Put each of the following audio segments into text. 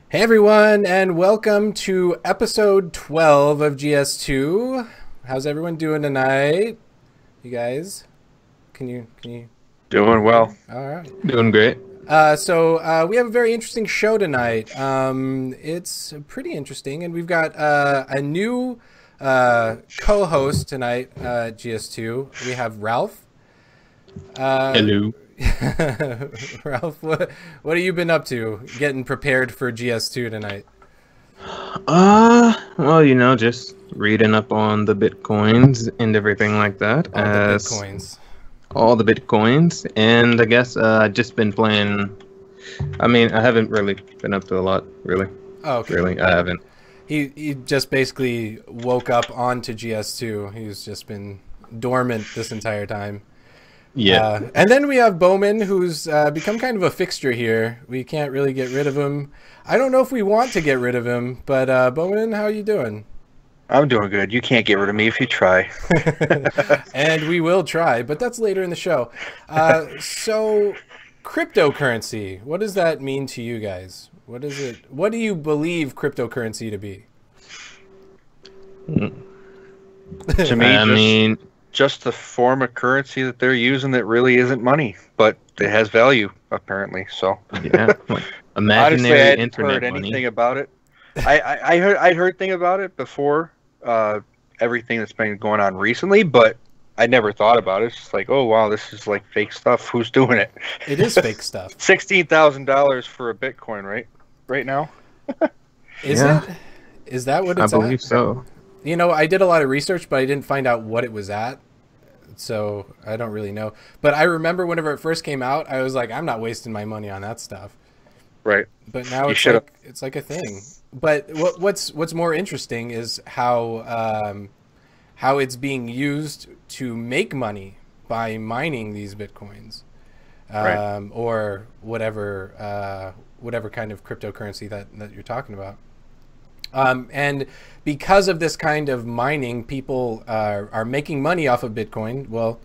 Hey everyone, and welcome to episode 12 of GS2. How's everyone doing tonight? You guys? Can you Doing well. All right. Doing great. So we have a very interesting show tonight. It's pretty interesting, and we've got a new co-host tonight at GS2. We have Ralph. Hello. Ralph, what have you been up to getting prepared for GS2 tonight? Well, just reading up on the Bitcoins and everything like that. All the Bitcoins. All the Bitcoins. And I guess just been playing. I mean, I haven't really been up to a lot, really. Oh, okay. Really, I haven't. He just basically woke up onto GS2. He's just been dormant this entire time. Yeah. And then we have Bowman, who's become kind of a fixture here. We can't really get rid of him. I don't know if we want to get rid of him, but Bowman, how are you doing? I'm doing good. You can't get rid of me if you try. And we will try, but that's later in the show. So, cryptocurrency, what does that mean to you guys? What is it? What do you believe cryptocurrency to be? To me, just the form of currency that they're using that really isn't money, but it has value apparently. So yeah, imaginary honestly, I hadn't internet heard money. anything about it. I'd heard thing about it before everything that's been going on recently, but I never thought about it. It's just like, oh wow, this is like fake stuff. Who's doing it? It is fake stuff. $16,000 for a Bitcoin, right now. Is it? Is that what it's I believe so. You know, I did a lot of research, but I didn't find out what it was at. So I don't really know. But I remember whenever it first came out, I was like, I'm not wasting my money on that stuff. Right. But now it's like a thing. But what's more interesting is how it's being used to make money by mining these Bitcoins, right. or whatever kind of cryptocurrency that you're talking about. And because of this kind of mining, people are making money off of Bitcoin. Well,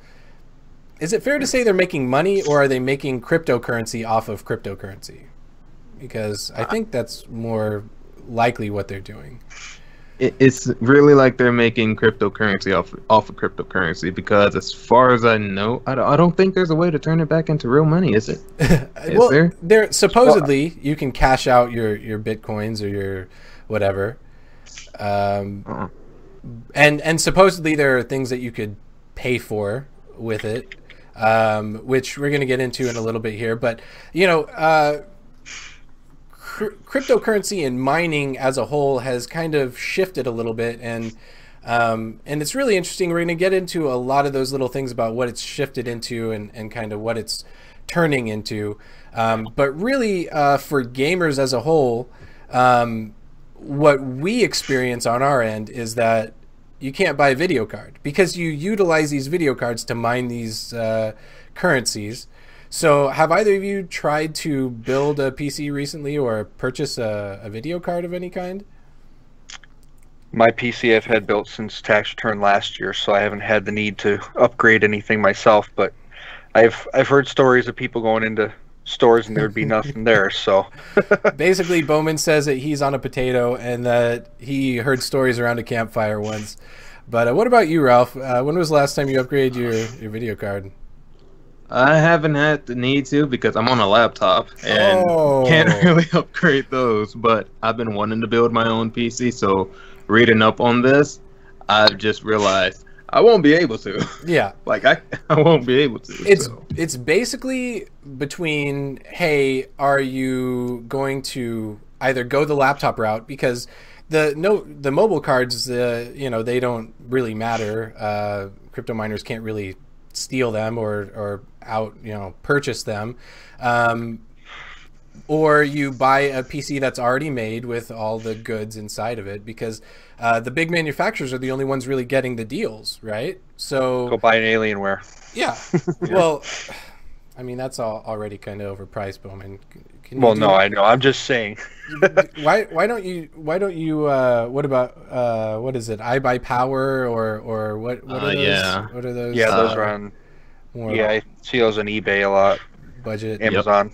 is it fair to say they're making money, or are they making cryptocurrency off of cryptocurrency? Because I think that's more likely what they're doing. It's really like they're making cryptocurrency off of cryptocurrency, because as far as I know, I don't think there's a way to turn it back into real money, is it? Well, there supposedly you can cash out your Bitcoins or your whatever, and supposedly there are things that you could pay for with it, which we're going to get into in a little bit here. But cryptocurrency and mining as a whole has kind of shifted a little bit, and it's really interesting. We're going to get into a lot of those little things about what it's shifted into and kind of what it's turning into. But really, for gamers as a whole, what we experience on our end is that you can't buy a video card because you utilize these video cards to mine these currencies. So have either of you tried to build a PC recently or purchase a video card of any kind? My PC I've had built since tax return last year, so I haven't had the need to upgrade anything myself, but I've heard stories of people going into stores and there'd be nothing there. So basically Bowman says that he's on a potato and that he heard stories around a campfire once. But what about you, Ralph? When was the last time you upgraded your video card? I haven't had the need to because I'm on a laptop and can't really upgrade those, but I've been wanting to build my own PC, so reading up on this, I've just realized I won't be able to. Yeah. Like I won't be able to. It's basically between, hey, are you going to either go the laptop route, because the mobile cards, they don't really matter. Crypto miners can't really steal them or purchase them. Or you buy a PC that's already made with all the goods inside of it, because the big manufacturers are the only ones really getting the deals, right? So go buy an Alienware. Yeah. Well, I mean, that's already kind of overpriced, Bowman. No, I know. I'm just saying. Why don't you? What about what is it? iBuyPower or what? What are those? Yeah. What are those? Yeah, those are on. Yeah, I see those on eBay a lot. budget. Amazon.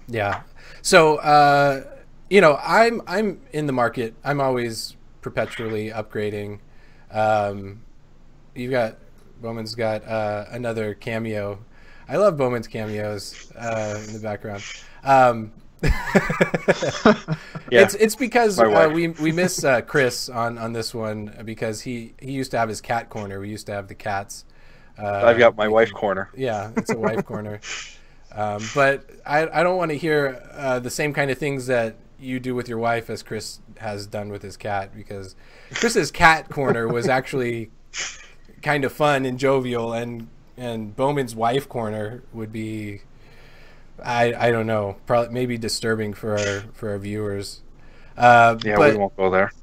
Yeah. So you know, I'm in the market. I'm always perpetually upgrading. You've got Bowman's got another cameo. I love Bowman's cameos in the background. It's because we miss Chris on this one because he used to have his cat corner. We used to have the cats. I've got my wife corner. Yeah, it's a wife corner. But I don't want to hear the same kind of things that you do with your wife as Chris has done with his cat, because Chris's cat corner was actually kind of fun and jovial, and Bowman's wife corner would be, I don't know, probably maybe disturbing for our viewers. But, we won't go there.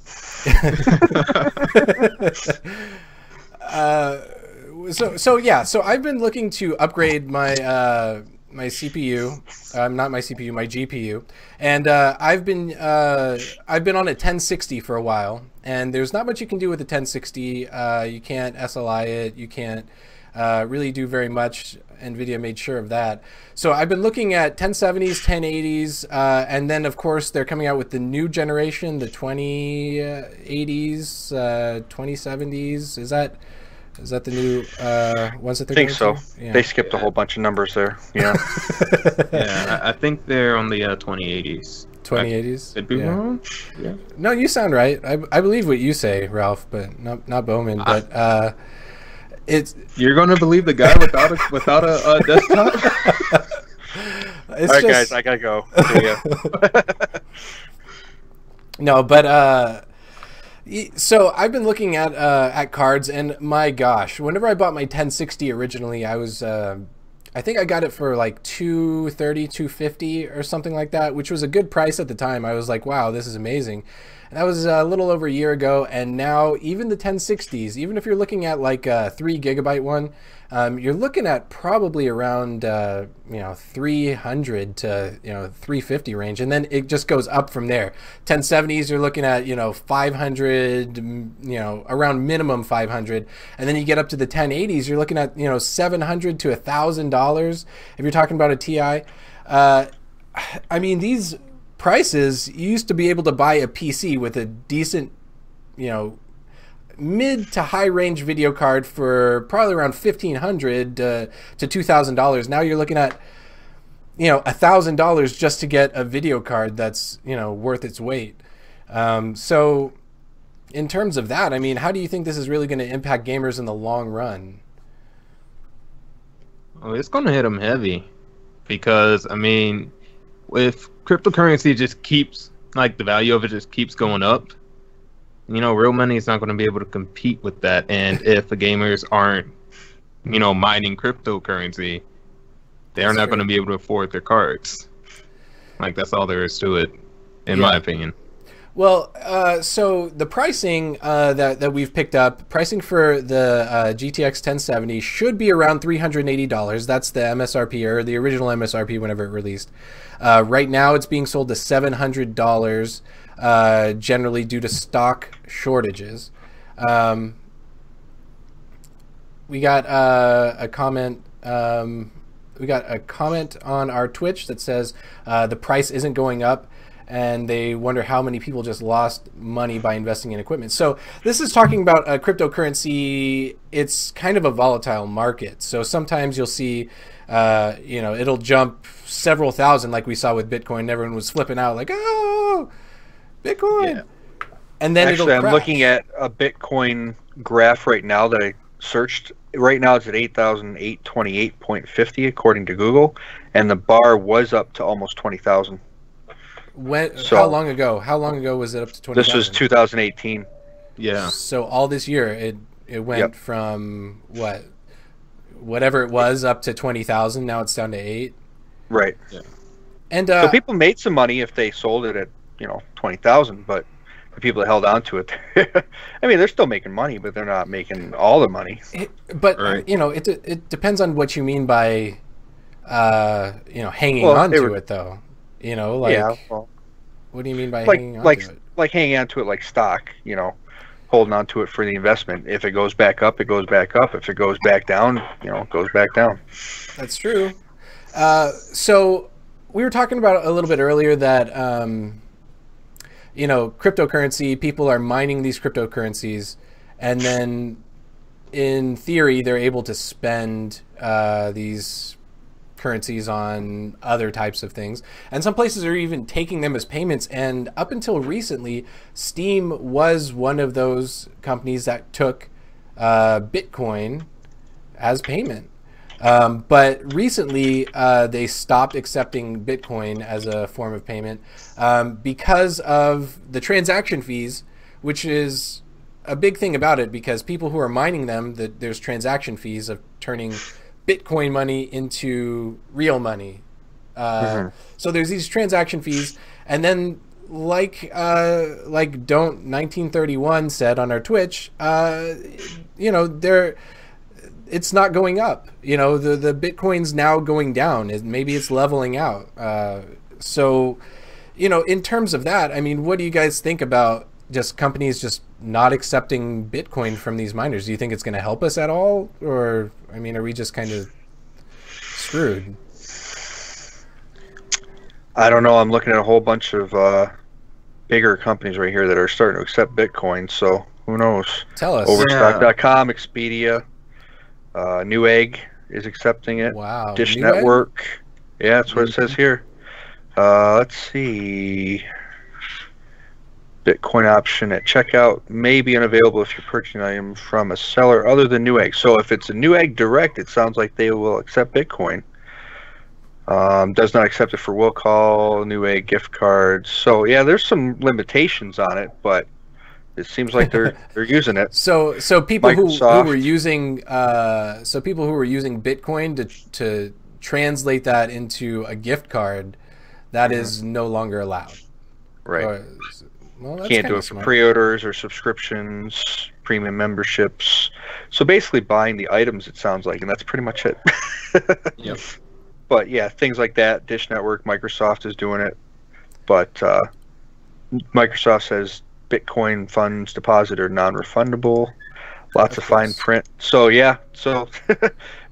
So I've been looking to upgrade my my CPU, not my CPU, my GPU, and I've been on a 1060 for a while, and there's not much you can do with a 1060. You can't SLI it, you can't really do very much. NVIDIA made sure of that. So I've been looking at 1070s, 1080s, and then of course they're coming out with the new generation, the 2080s, 2070s. Is that the new ones that they're going to? I think so. Yeah. They skipped a whole bunch of numbers there. Yeah. Yeah, I think they're on the 2080s. 2080s? Could be wrong. Yeah. No, you sound right. I believe what you say, Ralph, but not Bowman. But you're going to believe the guy without a desktop? All right, guys, I gotta go. See ya. No, but so I've been looking at cards, and my gosh, whenever I bought my 1060 originally, I was I think I got it for like $230, $250 or something like that, which was a good price at the time. I was like, wow, this is amazing. And that was a little over a year ago, and now even the 1060s, even if you're looking at like a 3 gigabyte one, you're looking at probably around 300 to 350 range, and then it just goes up from there. 1070s, you're looking at 500, around minimum 500, and then you get up to the 1080s, you're looking at $700 to $1,000 if you're talking about a TI. I mean, these prices, you used to be able to buy a PC with a decent, mid to high range video card for probably around $1,500 to $2,000. Now you're looking at, $1,000 just to get a video card that's, worth its weight. So in terms of that, I mean, how do you think this is really going to impact gamers in the long run? Oh, it's going to hit them heavy because, I mean, if cryptocurrency just keeps, like, the value of it just keeps going up, real money is not going to be able to compete with that. And if the gamers aren't, mining cryptocurrency, they're not going to be able to afford their cards. Like, that's all there is to it, in my opinion. Well, so the pricing that we've picked up, pricing for the GTX 1070 should be around $380. That's the MSRP, or the original MSRP whenever it released. Right now it's being sold to $700, generally due to stock shortages. We got a comment. We got a comment on our Twitch that says the price isn't going up, and they wonder how many people just lost money by investing in equipment. So this is talking about cryptocurrency. It's kind of a volatile market. So sometimes you'll see, it'll jump several thousand, like we saw with Bitcoin. Everyone was flipping out like, oh, Bitcoin. Yeah. And then actually, I'm looking at a Bitcoin graph right now that I searched. Right now it's at 8,828.50 according to Google, and the bar was up to almost 20,000. How long ago? How long ago was it up to 20,000? This was 2018. Yeah. So all this year it went from whatever it was up to 20,000. Now it's down to 8. Right. Yeah. And so people made some money if they sold it at 20,000, but the people that held on to it, I mean, they're still making money, but they're not making all the money. It depends on what you mean by hanging on to it, though. What do you mean by hanging on to it? Like hanging on to it like stock, holding on to it for the investment. If it goes back up, it goes back up. If it goes back down, it goes back down. That's true. So we were talking about a little bit earlier that cryptocurrency, people are mining these cryptocurrencies, and then in theory they're able to spend these currencies on other types of things, and some places are even taking them as payments. And up until recently, Steam was one of those companies that took Bitcoin as payment. But recently, they stopped accepting Bitcoin as a form of payment because of the transaction fees, which is a big thing about it, because people who are mining them, there's transaction fees of turning Bitcoin money into real money. So there's these transaction fees, and then like Don't 1931 said on our Twitch, it's not going up. The Bitcoin's now going down. Maybe it's leveling out. So, in terms of that, I mean, what do you guys think about just companies just not accepting Bitcoin from these miners? Do you think it's going to help us at all? Or, I mean, are we just kind of screwed? I don't know. I'm looking at a whole bunch of bigger companies right here that are starting to accept Bitcoin. So who knows? Tell us. Overstock.com, Expedia, Newegg is accepting it. Wow. Dish Newegg? Network. Yeah, that's what it says here. Let's see. Bitcoin option at checkout may be unavailable if you're purchasing an item from a seller other than Newegg. So if it's a Newegg direct, it sounds like they will accept Bitcoin. Does not accept it for will call, Newegg gift cards. So yeah, there's some limitations on it, but it seems like they're using it. So people who were using Bitcoin to translate that into a gift card, that is no longer allowed. Right. Well, that's can't do it for pre-orders or subscriptions, premium memberships. So basically buying the items, it sounds like, and that's pretty much it. Yep. But yeah, things like that. Dish Network, Microsoft is doing it. But Microsoft says Bitcoin funds deposit are non-refundable. Lots of fine print. So yeah,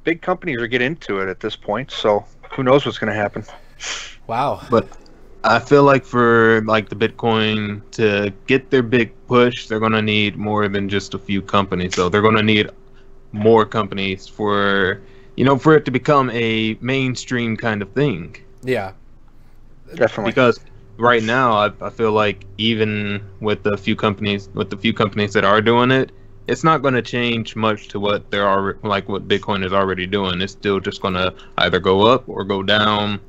big companies are getting into it at this point. So who knows what's going to happen? Wow. But I feel like for the Bitcoin to get their big push, they're going to need more than just a few companies. So they're going to need more companies for it to become a mainstream kind of thing. Yeah. Definitely. Because right now, I feel like even with the few companies that are doing it, it's not going to change much to what what Bitcoin is already doing. It's still just going to either go up or go down.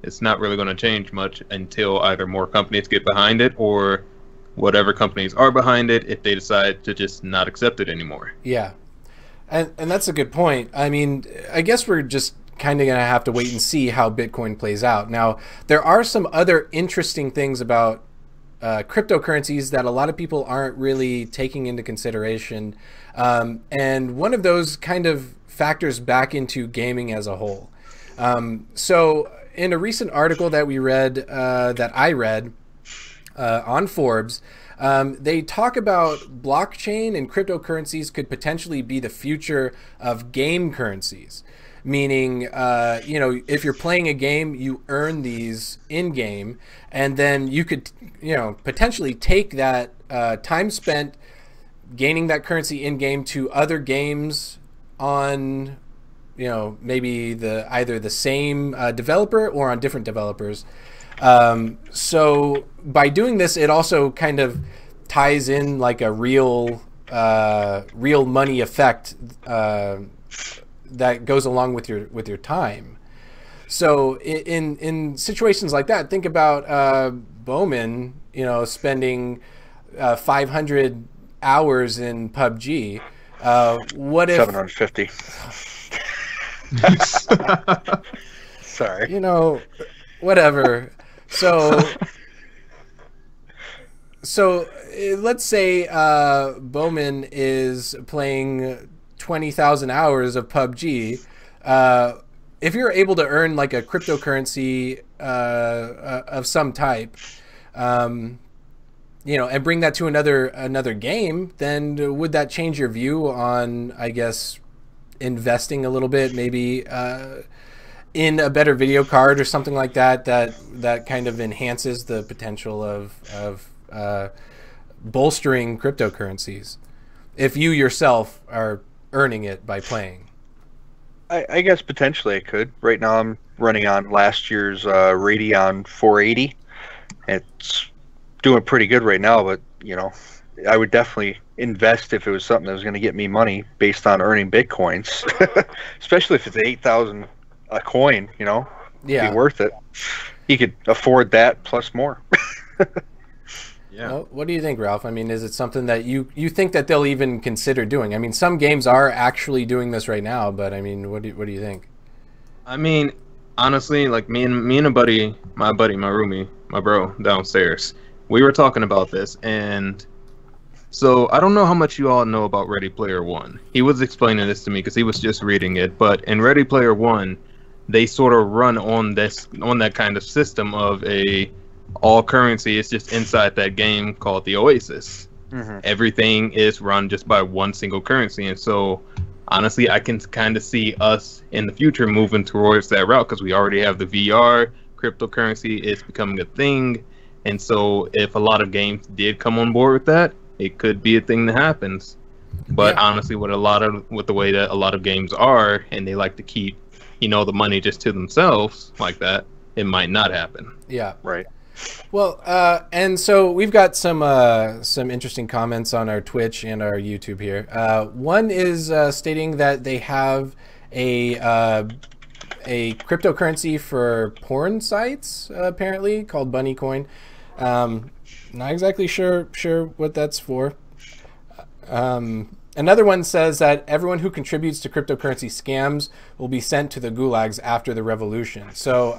It's not really going to change much until either more companies get behind it, or whatever companies are behind it, if they decide to just not accept it anymore. Yeah. And that's a good point. I mean, I guess we're just kind of going to have to wait and see how Bitcoin plays out. Now, there are some other interesting things about cryptocurrencies that a lot of people aren't really taking into consideration. And one of those kind of factors back into gaming as a whole. So in a recent article that I read on Forbes, they talk about blockchain and cryptocurrencies could potentially be the future of game currencies. Meaning, if you're playing a game, you earn these in-game, and then you could, potentially take that time spent gaining that currency in-game to other games on, maybe either the same developer or on different developers. So by doing this, it also kind of ties in like a real money effect that goes along with your time. So in situations like that, think about Bowman, spending 500 hours in PUBG. What if 750? Sorry. Whatever. So let's say Bowman is playing 20,000 hours of PUBG. If you're able to earn like a cryptocurrency of some type, and bring that to another game, then would that change your view on, I guess, investing a little bit, maybe in a better video card or something like that, that kind of enhances the potential of bolstering cryptocurrencies if you yourself are earning it by playing. I guess potentially it could. Right now I'm running on last year's Radeon 480. It's doing pretty good right now, but I would definitely invest if it was something that was going to get me money based on earning bitcoins, especially if it's 8,000 a coin. It'd be worth it. You could afford that plus more. Yeah. Well, what do you think, Ralph? I mean, is it something that you think that they'll even consider doing? I mean, some games are actually doing this right now, but I mean, what do you think? I mean, honestly, like me and my roomie, my bro downstairs, we were talking about this, and so I don't know how much you all know about Ready Player One. He was explaining this to me because he was just reading it, but in Ready Player One, they sort of run on that kind of system of all currency is just inside that game called the Oasis. Mm-hmm. Everything is run just by one single currency, and so honestly, I can kind of see us in the future moving towards that route because we already have the VR. Cryptocurrency is becoming a thing, and so if a lot of games did come on board with that, it could be a thing that happens. But honestly, with the way that a lot of games are, and they like to keep, the money just to themselves like that, it might not happen. Yeah. Right. Well, and so we've got some interesting comments on our Twitch and our YouTube here. One is stating that they have a cryptocurrency for porn sites, apparently called Bunny Coin. Not exactly sure what that's for. Another one says that everyone who contributes to cryptocurrency scams will be sent to the gulags after the revolution. So,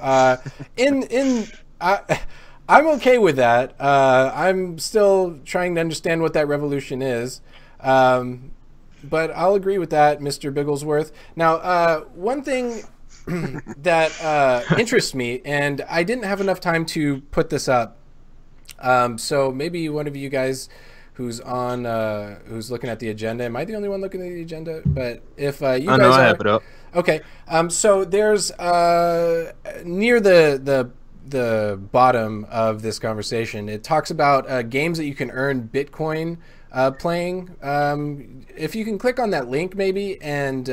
I'm okay with that. I'm still trying to understand what that revolution is. But I'll agree with that, Mr. Bigglesworth. Now, one thing that interests me, and I didn't have enough time to put this up, so maybe one of you guys who's looking at the agenda. Am I the only one looking at the agenda? But if you guys I have it up. Okay. So there's near the bottom of this conversation, it talks about games that you can earn Bitcoin playing. If you can click on that link maybe and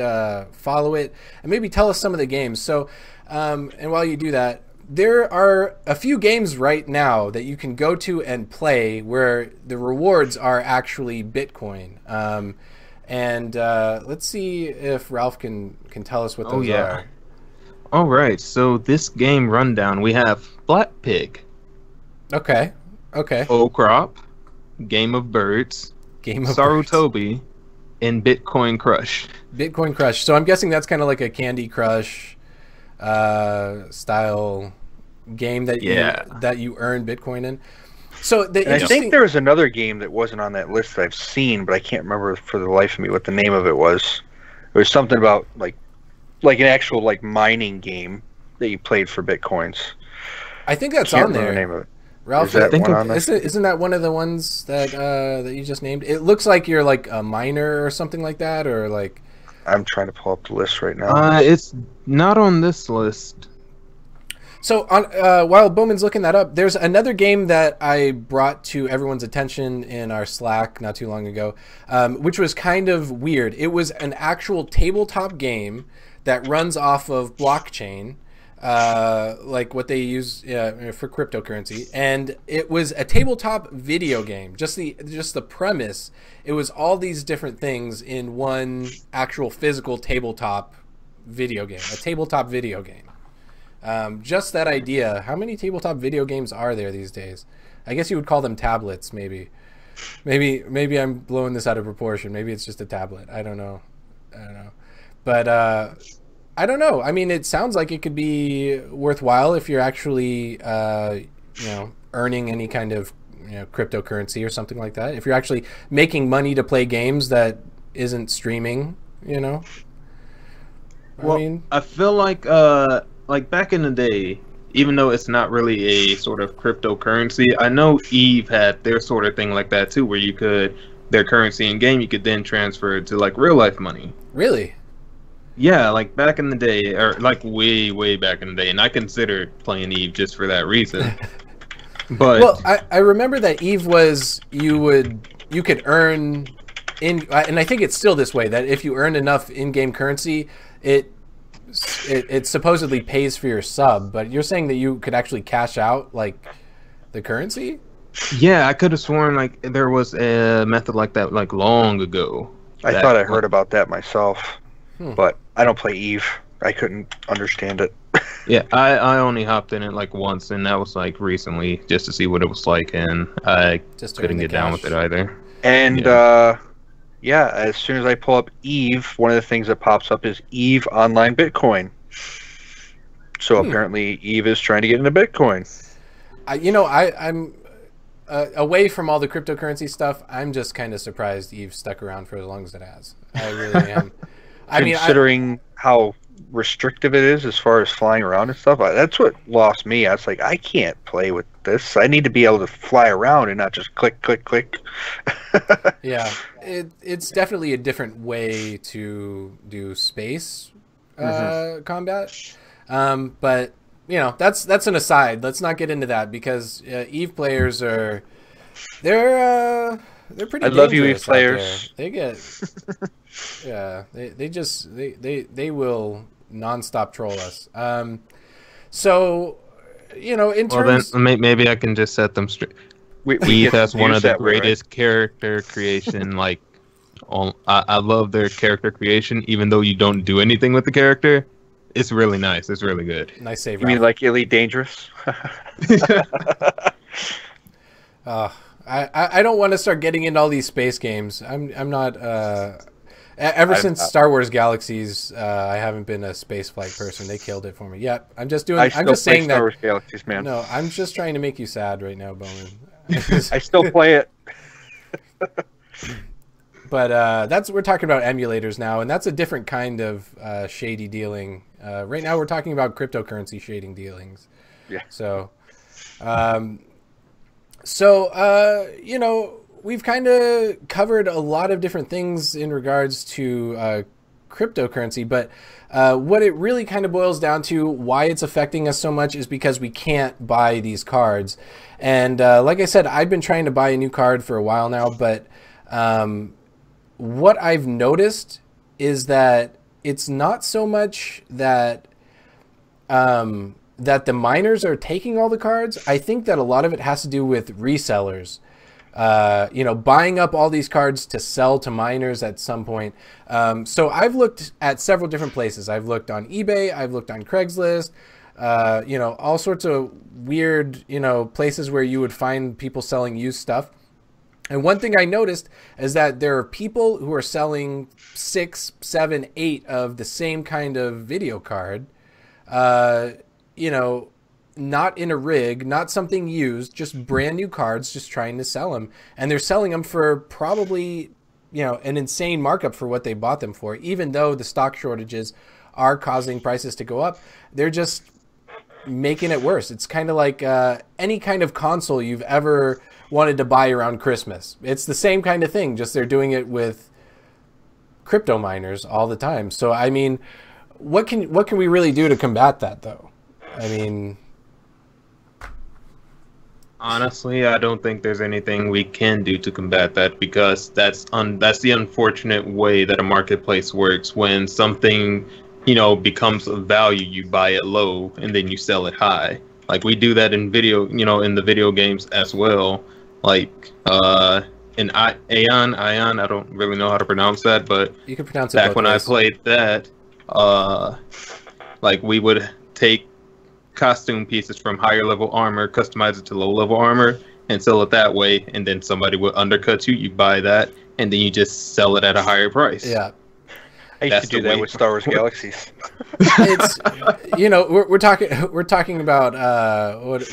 follow it and maybe tell us some of the games. So and while you do that, there are a few games right now that you can go to and play where the rewards are actually Bitcoin. And let's see if Ralph can tell us what those are. All right, so this game rundown, we have Black Pig. Okay. O Crop, Game of Birds, Sarutobi, and Bitcoin Crush. Bitcoin Crush. So I'm guessing that's kind of like a Candy Crush style game that you earn Bitcoin in. So I think there was another game that wasn't on that list that I've seen, but I can't remember for the life of me what the name of it was. It was something about like an actual mining game that you played for Bitcoins. I think that's on there. The name of it. Ralph, isn't that one of the ones that that you just named? It looks like you're like a miner or something like that, or like. I'm trying to pull up the list right now. It's not on this list. So while Bowman's looking that up, there's another game that I brought to everyone's attention in our Slack not too long ago, which was kind of weird. It was an actual tabletop game that runs off of blockchain, like what they use for cryptocurrency, and it was a tabletop video game. Just the premise, it was all these different things in one actual physical tabletop video game, a tabletop video game. Just that idea. How many tabletop video games are there these days? I guess you would call them tablets, maybe. Maybe I'm blowing this out of proportion. Maybe it's just a tablet. I don't know. But I don't know. I mean, it sounds like it could be worthwhile if you're actually, earning any kind of cryptocurrency or something like that. If you're actually making money to play games that isn't streaming, Well, I feel like back in the day, even though it's not really a sort of cryptocurrency, I know Eve had their sort of thing like that too, where their currency in game, you could then transfer it to like real life money. Really? Yeah, like back in the day, or like way back in the day, and I considered playing Eve just for that reason. But Well, I remember that Eve was you could earn and I think it's still this way, that if you earn enough in-game currency, it supposedly pays for your sub. But you're saying that you could actually cash out like the currency? yeah, I could have sworn like there was a method like that like long ago. I thought I heard about that myself, but I don't play Eve. I couldn't understand it. Yeah, I only hopped in it like once, and that was like recently, just to see what it was like, and I Just to couldn't earn the get down cash. with it either. And yeah, as soon as I pull up Eve, one of the things that pops up is Eve Online Bitcoin. So apparently Eve is trying to get into Bitcoin. I'm away from all the cryptocurrency stuff. I'm just kind of surprised Eve stuck around for as long as it has. I really am. Considering how restrictive it is as far as flying around and stuff, that's what lost me. I was like, I can't play with this. I need to be able to fly around and not just click, click, click. Yeah, it's definitely a different way to do space combat. But that's an aside. Let's not get into that because Eve players they're pretty. I love you, Eve dangerous out players. there. They get they will nonstop troll us. So in terms. Well, then maybe I can just set them straight. Eve has one of the greatest character creation. Like, I love their character creation, even though you don't do anything with the character. It's really nice. It's really good. Nice save. You mean like Elite Dangerous? I don't want to start getting into all these space games. I'm not. Since Star Wars Galaxies, I haven't been a spaceflight person. They killed it for me. Yeah, I'm just doing. I'm just saying that. Star Wars Galaxies, man. No, I'm just trying to make you sad right now, Bowman. I still play it. But we're talking about emulators now, and that's a different kind of shady dealing. Right now, we're talking about cryptocurrency shading dealings. Yeah. So, we've kind of covered a lot of different things in regards to cryptocurrency, but what it really kind of boils down to, why it's affecting us so much, is because we can't buy these cards. And like I said, I've been trying to buy a new card for a while now, but what I've noticed is that it's not so much that that the miners are taking all the cards. I think that a lot of it has to do with resellers. Buying up all these cards to sell to miners at some point. So I've looked at several different places. I've looked on eBay. I've looked on Craigslist. All sorts of weird, places where you would find people selling used stuff. And one thing I noticed is that there are people who are selling 6, 7, 8 of the same kind of video card, not in a rig, not something used, just brand new cards, just trying to sell them. And they're selling them for probably, an insane markup for what they bought them for. Even though the stock shortages are causing prices to go up, they're just making it worse. It's kind of like any kind of console you've ever wanted to buy around Christmas. It's the same kind of thing, just they're doing it with crypto miners all the time. So, I mean, what can we really do to combat that, though? I mean, honestly, I don't think there's anything we can do to combat that, because that's the unfortunate way that a marketplace works. When something, becomes of value, you buy it low and then you sell it high. Like we do that in video, in the video games as well. Like in Ion, I don't really know how to pronounce that, but you can pronounce it back both when ways. I played that, like we would take costume pieces from higher level armor, customize it to low level armor, and sell it that way. And then somebody would undercut you. You buy that, and then you just sell it at a higher price. Yeah, I used to do that with Star Wars Galaxies. It's we're talking about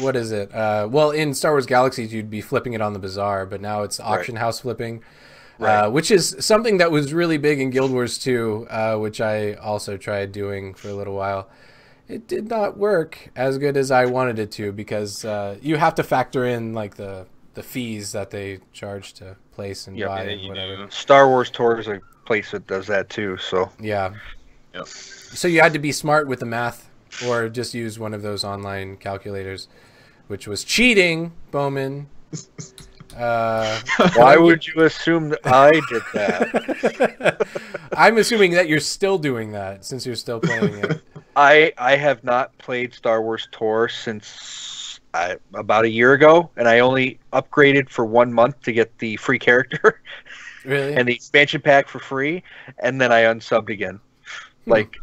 what is it? Well, in Star Wars Galaxies, you'd be flipping it on the bazaar, but now it's auction house flipping, which is something that was really big in Guild Wars 2, which I also tried doing for a little while. It did not work as good as I wanted it to, because you have to factor in like the fees that they charge to place and buy and whatever. Star Wars Tour is a place that does that too. So yeah. Yep. So you had to be smart with the math, or just use one of those online calculators, which was cheating, Bowman. Why would you assume that I did that? I'm assuming that you're still doing that since you're still playing it. I have not played Star Wars Tour since about a year ago, and I only upgraded for 1 month to get the free character. Really? And the expansion pack for free, and then I unsubbed again. Like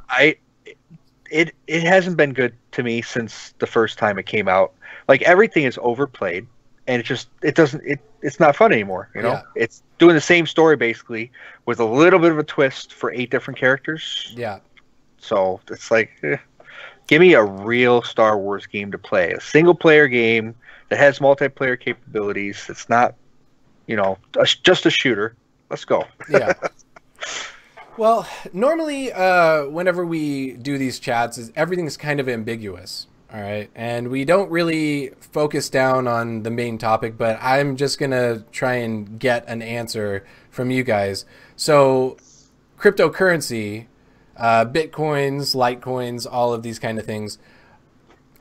it hasn't been good to me since the first time it came out. Like everything is overplayed, and it's not fun anymore. You know, Yeah. It's doing the same story basically with a little bit of a twist for 8 different characters. Yeah. So it's like, give me a real Star Wars game to play, a single player game that has multiplayer capabilities. It's not, just a shooter. Let's go. Yeah. Well, normally, whenever we do these chats, everything's kind of ambiguous. All right. And we don't really focus down on the main topic, but I'm just going to try and get an answer from you guys. So, cryptocurrency, Bitcoins, Litecoins, all of these kind of things,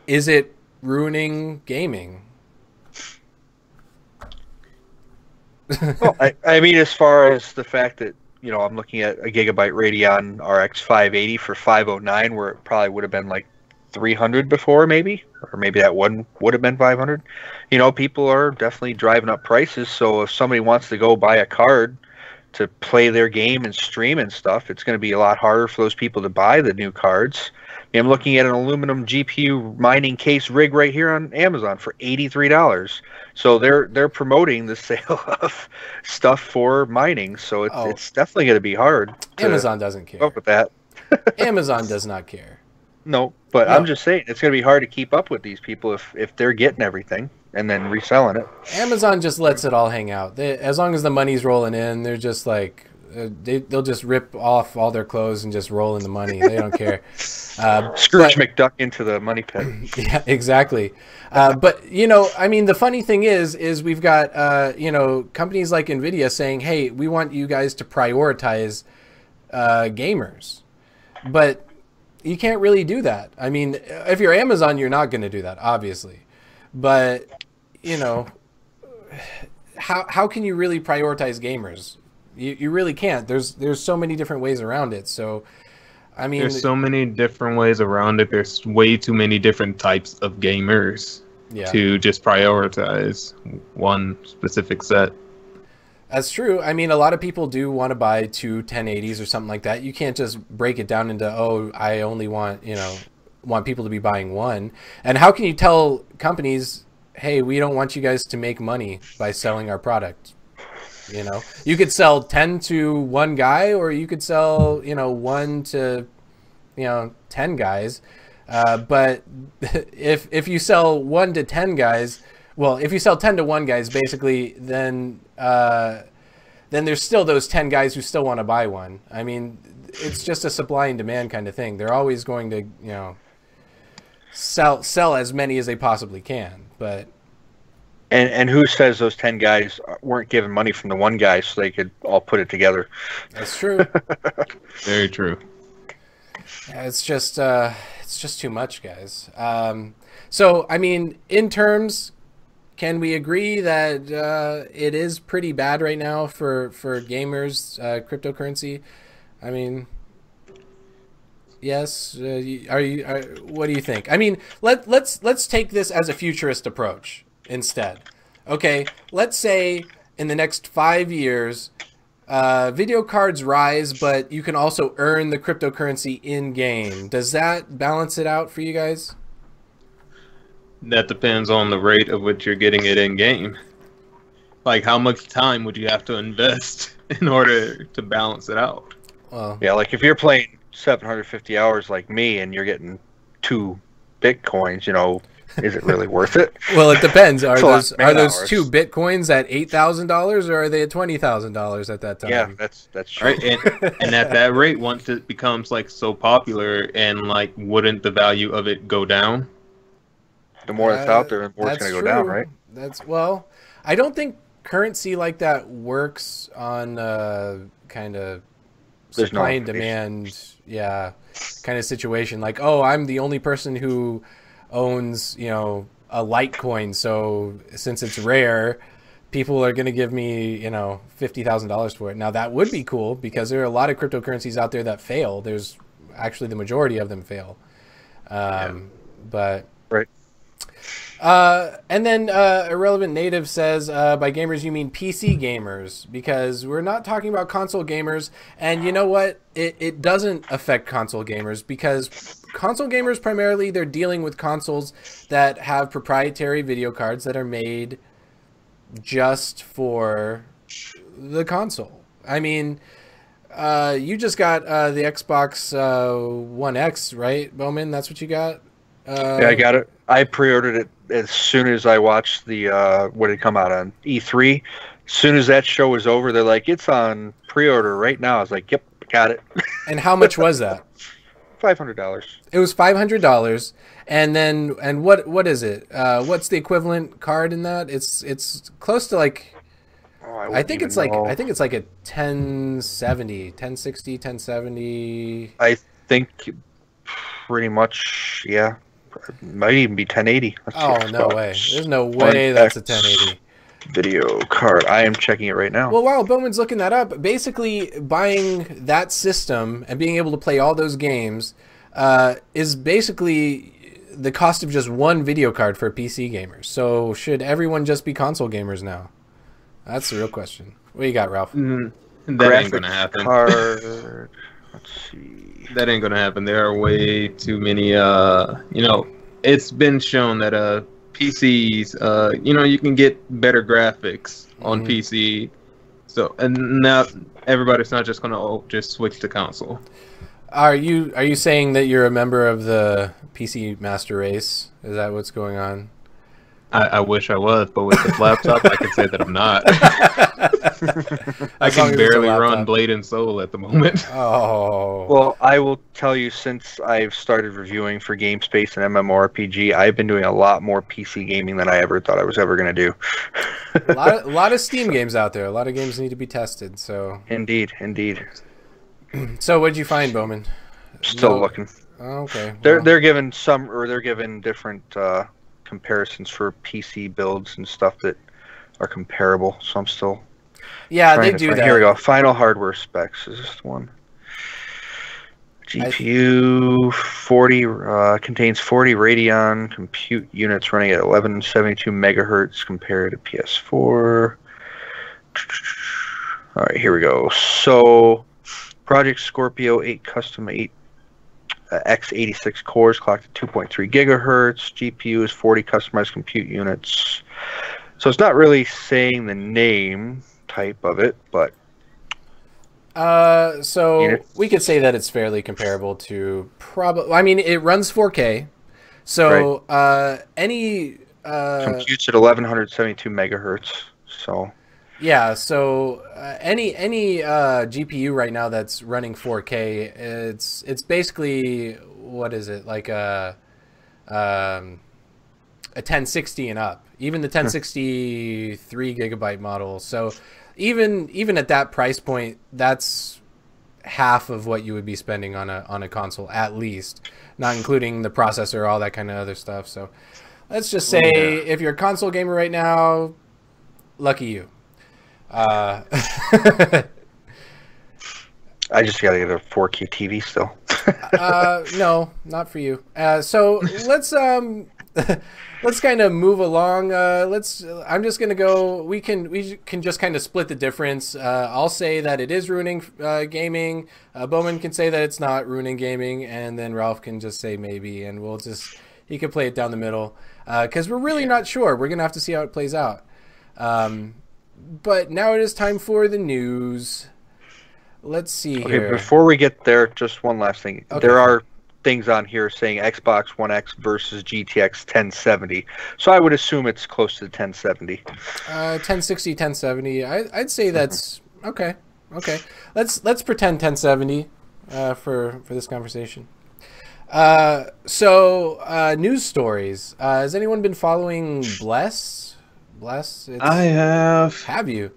is it ruining gaming? Well, I mean, as far as the fact that, I'm looking at a Gigabyte Radeon RX 580 for 509, where it probably would have been like 300 before, maybe, or maybe that one would have been 500. People are definitely driving up prices. So if somebody wants to go buy a card to play their game and stream and stuff, it's going to be a lot harder for those people to buy the new cards. I'm looking at an aluminum GPU mining case rig right here on Amazon for $83. So they're promoting the sale of stuff for mining. So it's definitely going to be hard. Amazon doesn't care. Keep up with that. Amazon does not care. No, but I'm just saying it's going to be hard to keep up with these people if they're getting everything and then reselling it. Amazon just lets it all hang out. As long as the money's rolling in, they're just like they'll just rip off all their clothes and just roll in the money. They don't care. Scrooge McDuck into the money pit. Yeah, exactly. But I mean, the funny thing is we've got companies like Nvidia saying, "Hey, we want you guys to prioritize gamers," but you can't really do that. I mean, if you're Amazon, you're not going to do that, obviously. But how can you really prioritize gamers? You really can't. There's so many different ways around it. So, I mean, there's so many different ways around it. There's way too many different types of gamers to just prioritize one specific set. That's true. I mean, a lot of people do want to buy 2 1080s or something like that. You can't just break it down into, I only want people to be buying one. And how can you tell companies, hey, we don't want you guys to make money by selling our product? You could sell 10 to one guy, or you could sell, 1 to, 10 guys. But if you sell 1 to 10 guys, well, if you sell 10 to 1 guys, basically, then there's still those 10 guys who still want to buy one. I mean, it's just a supply and demand kind of thing. They're always going to, sell as many as they possibly can. But and who says those 10 guys weren't given money from the one guy so they could all put it together? That's true. Very true. Yeah, it's just too much, guys. So, I mean, in terms, can we agree that it is pretty bad right now for gamers, cryptocurrency? I mean, yes. What do you think? I mean, let's take this as a futurist approach instead. Okay, let's say in the next 5 years, video cards rise, but you can also earn the cryptocurrency in game. Does that balance it out for you guys? That depends on the rate at which you're getting it in game. Like, how much time would you have to invest in order to balance it out? Well, yeah, like if you're playing 750 hours like me and you're getting 2 Bitcoins, is it really worth it? Well, it depends. Are those hours. 2 Bitcoins at $8,000, or are they at $20,000 at that time? Yeah, that's true. Right, and at that rate, once it becomes like so popular, and like, wouldn't the value of it go down? The more that's out there, the more it's going to go down, right? Well, I don't think currency like that works on kind of supply and demand, kind of situation. Like, oh, I'm the only person who owns, a Litecoin, so since it's rare, people are going to give me, $50,000 for it. Now that would be cool because there are a lot of cryptocurrencies out there that fail. There's actually the majority of them fail. But right. And then Irrelevant Native says, by gamers you mean PC gamers, because we're not talking about console gamers. And you know what? It doesn't affect console gamers, because console gamers primarily, they're dealing with consoles that have proprietary video cards that are made just for the console. I mean, you just got the Xbox One X, right, Bowman? That's what you got? Yeah, I got it. I pre-ordered it as soon as I watched the what did it come out on E3. As soon as that show was over, they're like, "It's on pre-order right now." I was like, "Yep, got it." And how much was that? $500. It was $500, and then what is it? What's the equivalent card in that? It's close to like. Oh, I think it's like a 1070, 1060, 1070. I think pretty much, yeah. It might even be 1080. Oh, no way. There's no way that's a 1080. Video card. I am checking it right now. Well, while Bowman's looking that up, basically buying that system and being able to play all those games is basically the cost of just one video card for PC gamers. So should everyone just be console gamers now? That's the real question. What do you got, Ralph? That ain't going to happen. Card. Let's see. That ain't gonna happen. There are way too many. It's been shown that PCs. You can get better graphics on PC. So and now everybody's not just gonna just switch to console. Are you saying that you're a member of the PC master race? Is that what's going on? I wish I was, but with this laptop, I can say that I'm not. I can barely run Blade and Soul at the moment. Oh. Well, I will tell you, since I've started reviewing for GameSpace and MMORPG, I've been doing a lot more PC gaming than I ever thought I was ever going to do. a lot of Steam games out there. A lot of games need to be tested. So. Indeed. So, what did you find, Bowman? Still looking. Oh, okay. They're given different comparisons for PC builds and stuff that are comparable. So I'm still. Yeah, they do that. Here we go. Final hardware specs. Is this the one? GPU 40 contains 40 Radeon compute units running at 1172 megahertz compared to PS4. All right, here we go. So, Project Scorpio 8 custom 8 x86 cores clocked at 2.3 gigahertz. GPU is 40 customized compute units. So it's not really saying the name type of it, but so we could say that it's fairly comparable to I mean, it runs 4K. So any computes at 1172 megahertz. So yeah, so any GPU right now that's running 4K, it's basically, what is it, like a 1060 and up. Even the 1063 gigabyte model. So even at that price point, that's half of what you would be spending on a console, at least, not including the processor, all that kind of other stuff. So let's just say if you're a console gamer right now, lucky you. I just gotta get a 4K TV still. No, not for you. So let's kind of move along. I'm just gonna go. We can just kind of split the difference. I'll say that it is ruining gaming. Bowman can say that it's not ruining gaming, and then Ralph can just say maybe, and he can play it down the middle. Because we're really not sure. We're gonna have to see how it plays out. But now it is time for the news. Let's see here. Before we get there, just one last thing. Okay. There are things on here saying Xbox One X versus GTX 1070. So I would assume it's close to the 1070. 1060, 1070. I'd say that's okay. Okay. Let's pretend 1070 for this conversation. So news stories. Has anyone been following Bless? I have. Have you?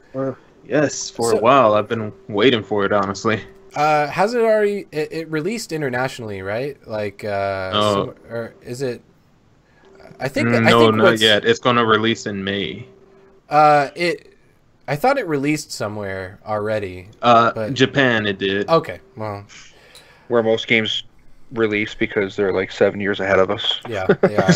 Yes, for a while. I've been waiting for it, honestly. Has it already? It released internationally, right? Like, or is it? I think. No, not yet. It's gonna release in May. I thought it released somewhere already. But Japan, it did. Okay, well, where most games release because they're like 7 years ahead of us. Yeah, they are.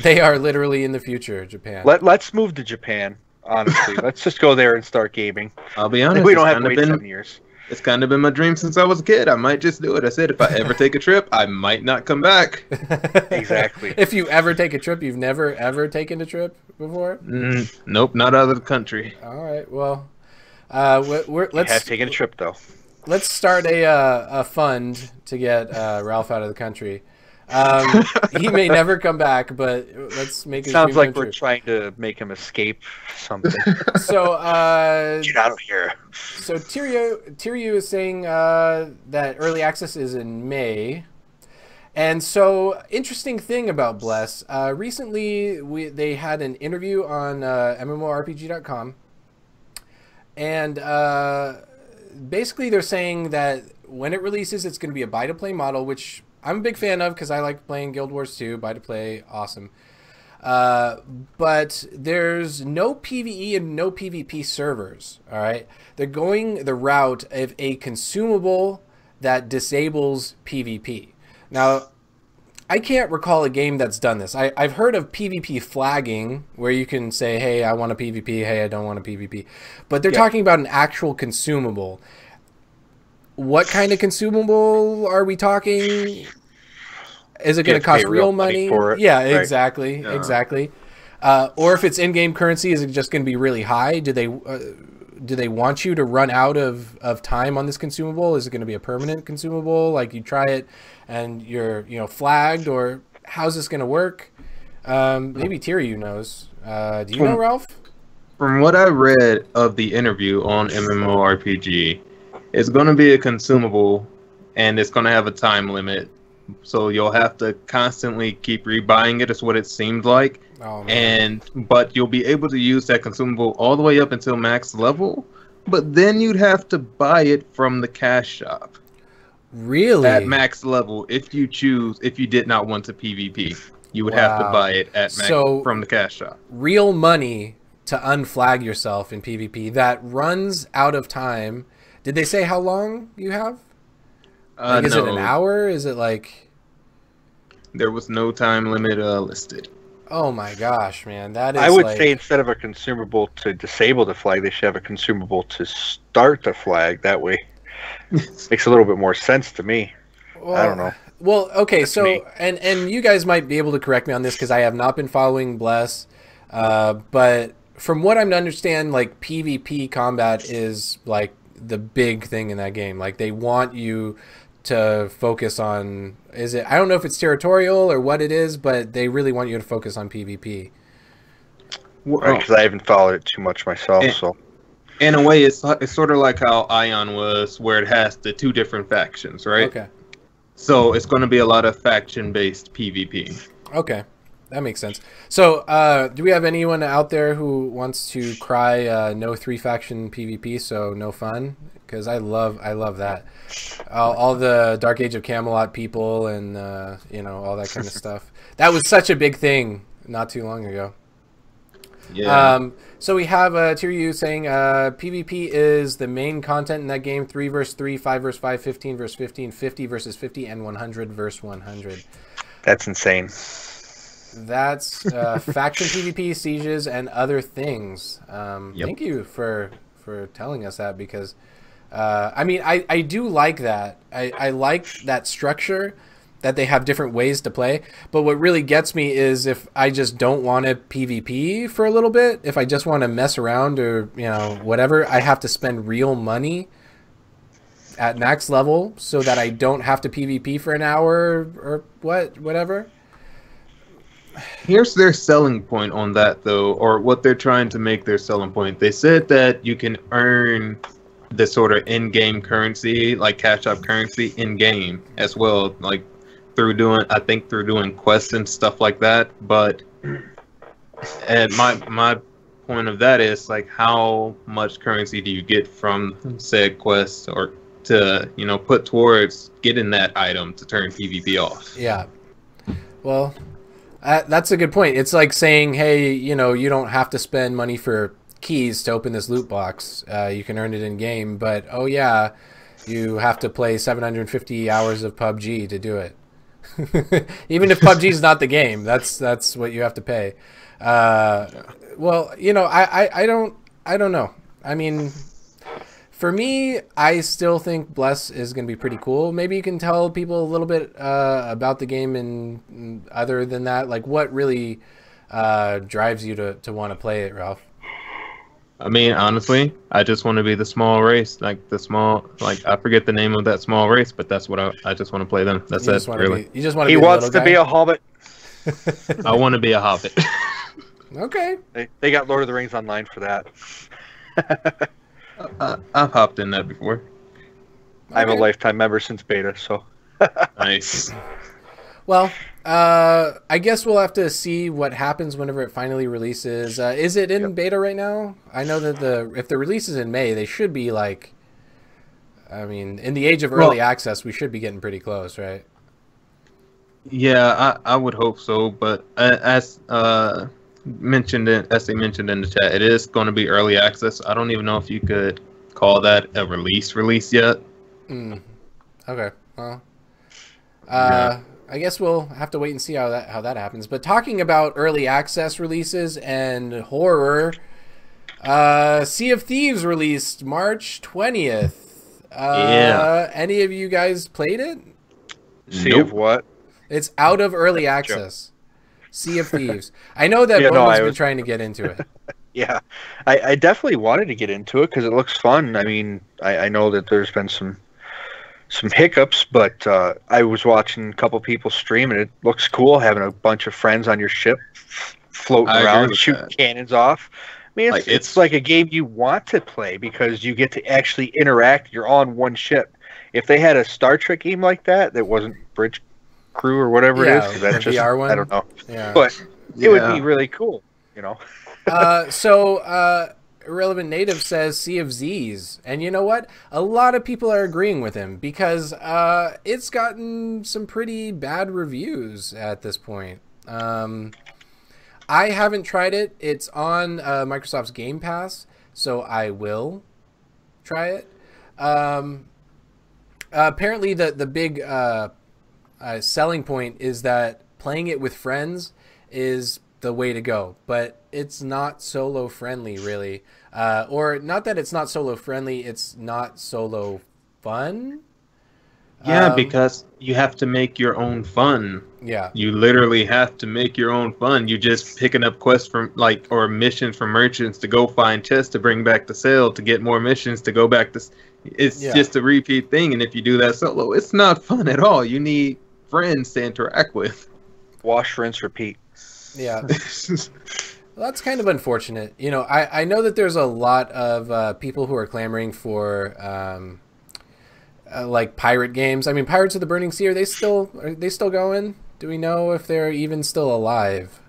They are literally in the future, Japan. Let's move to Japan. Honestly, let's just go there and start gaming. I'll be honest. We don't have to wait 7 years. It's kind of been my dream since I was a kid. I might just do it. I said if I ever take a trip, I might not come back. Exactly. If you ever take a trip, you've never ever taken a trip before? Nope, not out of the country. All right. Well, let's have taken a trip though. Let's start a fund to get Ralph out of the country. He may never come back, but let's make it. Sounds like we're trying to make him escape something. So get out of here. So Tiryu is saying that early access is in May. And so, interesting thing about Bless. Recently, they had an interview on MMORPG.com. And basically, they're saying that when it releases, it's going to be a buy-to-play model, which I'm a big fan of because I like playing Guild Wars 2. Buy-to-play, awesome. But there's no PvE and no PvP servers, all right? They're going the route of a consumable that disables PvP. Now, I can't recall a game that's done this. I've heard of PvP flagging, where you can say, hey, I want a PvP, hey, I don't want a PvP. But they're talking about an actual consumable. What kind of consumable are we talking? Is it going to cost real money? For it, yeah, right? Exactly. Or if it's in-game currency, is it just going to be really high? Do they want you to run out of time on this consumable? Is it going to be a permanent consumable? Like you try it and you're flagged, or how's this going to work? Maybe Tiryu knows. Do you know, Ralph? From what I read of the interview on MMORPG, it's going to be a consumable and it's going to have a time limit. So you'll have to constantly keep rebuying it, is what it seemed like. Oh, man. But you'll be able to use that consumable all the way up until max level, but then you'd have to buy it from the cash shop. Really? At max level, if you did not want to PvP, you would have to buy it at max from the cash shop. Real money to unflag yourself in PvP that runs out of time. Did they say how long you have? Is it an hour? Is it like... There was no time limit listed. Oh my gosh, man. That is I would say instead of a consumable to disable the flag, they should have a consumable to start the flag. That way makes a little bit more sense to me. Well, I don't know. Well, okay, That's so me. and you guys might be able to correct me on this because I have not been following Bless, but from what I'm to understand, like PvP combat is like the big thing in that game. Like they want you to focus on, I don't know if it's territorial or what it is, but they really want you to focus on PvP. Right, because I haven't followed it too much myself. So in a way, it's sort of like how Ion was, where it has the two different factions, right? Okay. So it's going to be a lot of faction-based PvP. Okay, that makes sense. So, do we have anyone out there who wants to cry no 3-faction PvP, so no fun? Because I love that. All the Dark Age of Camelot people and all that kind of stuff. That was such a big thing not too long ago. Yeah. So we have Tiryu saying PvP is the main content in that game. 3 versus 3, 5 versus 5, 15 versus 15, 50 versus 50, and 100 versus 100. that's insane. That's faction PvP, sieges, and other things. Yep. Thank you for telling us that, because I do like that. I like that structure, that they have different ways to play. But what really gets me is if I just don't want to PvP for a little bit, if I just want to mess around or whatever, I have to spend real money at max level so that I don't have to PvP for an hour or whatever. Here's their selling point on that, though, or what they're trying to make their selling point. They said that you can earn the sort of in-game currency, like cash up currency in-game as well, like through doing quests and stuff like that. But and my point of that is, like, how much currency do you get from said quests or to put towards getting that item to turn PvP off. Yeah. Well, that's a good point. It's like saying, hey, you don't have to spend money for keys to open this loot box. You can earn it in game, but oh yeah, you have to play 750 hours of PUBG to do it. Even if PUBG is not the game, that's what you have to pay. Well, I don't know. I mean, for me, I still think Bless is going to be pretty cool. Maybe you can tell people a little bit about the game, and other than that, like what really drives you to want to play it, Ralph? I mean, honestly, I just want to be the small race, I forget the name of that small race, but that's what I just want to play them. That's it, really. You just want to He be wants to be a hobbit. I want to be a hobbit. Okay. They got Lord of the Rings Online for that. I've hopped in that before. I'm a lifetime member since beta, so. Nice. Well, I guess we'll have to see what happens whenever it finally releases. Is it in beta right now? I know that if the release is in May, they should be in the age of early access, we should be getting pretty close, right? Yeah, I would hope so, but as they mentioned in the chat, it is going to be early access. I don't even know if you could call that a release yet. Okay. Well, I guess we'll have to wait and see how that happens. But talking about early access releases and horror, Sea of Thieves released March 20th. Any of you guys played it? Sea of what? It's out of early access. Sea of Thieves. I know that Bowman's been trying to get into it. Yeah, I definitely wanted to get into it because it looks fun. I mean, I know that there's been some hiccups, but I was watching a couple people stream, and it looks cool having a bunch of friends on your ship floating around, shooting cannons off. I mean, it's like a game you want to play because you get to actually interact. You're on one ship. If they had a Star Trek game like that wasn't Bridge Crew or whatever it is, that's just VR one? I don't know. Yeah. But it would be really cool, Irrelevant Native says Sea of Z's, and you know what? A lot of people are agreeing with him because it's gotten some pretty bad reviews at this point. I haven't tried it. It's on Microsoft's Game Pass, so I will try it. Apparently, the big selling point is that playing it with friends is the way to go, but it's not solo friendly, really. Or not that it's not solo friendly, it's not solo fun. Yeah, because you have to make your own fun. Yeah. You literally have to make your own fun. You just picking up quests from or missions from merchants to go find chests to bring back to sale to get more missions to go back to. It's just a repeat thing, and if you do that solo, it's not fun at all. You need friends to interact with. Wash, rinse, repeat. Yeah. Well, that's kind of unfortunate. I know that there's a lot of people who are clamoring for like pirate games. I mean, Pirates of the Burning Sea, are they still going? Do we know if they're even still alive?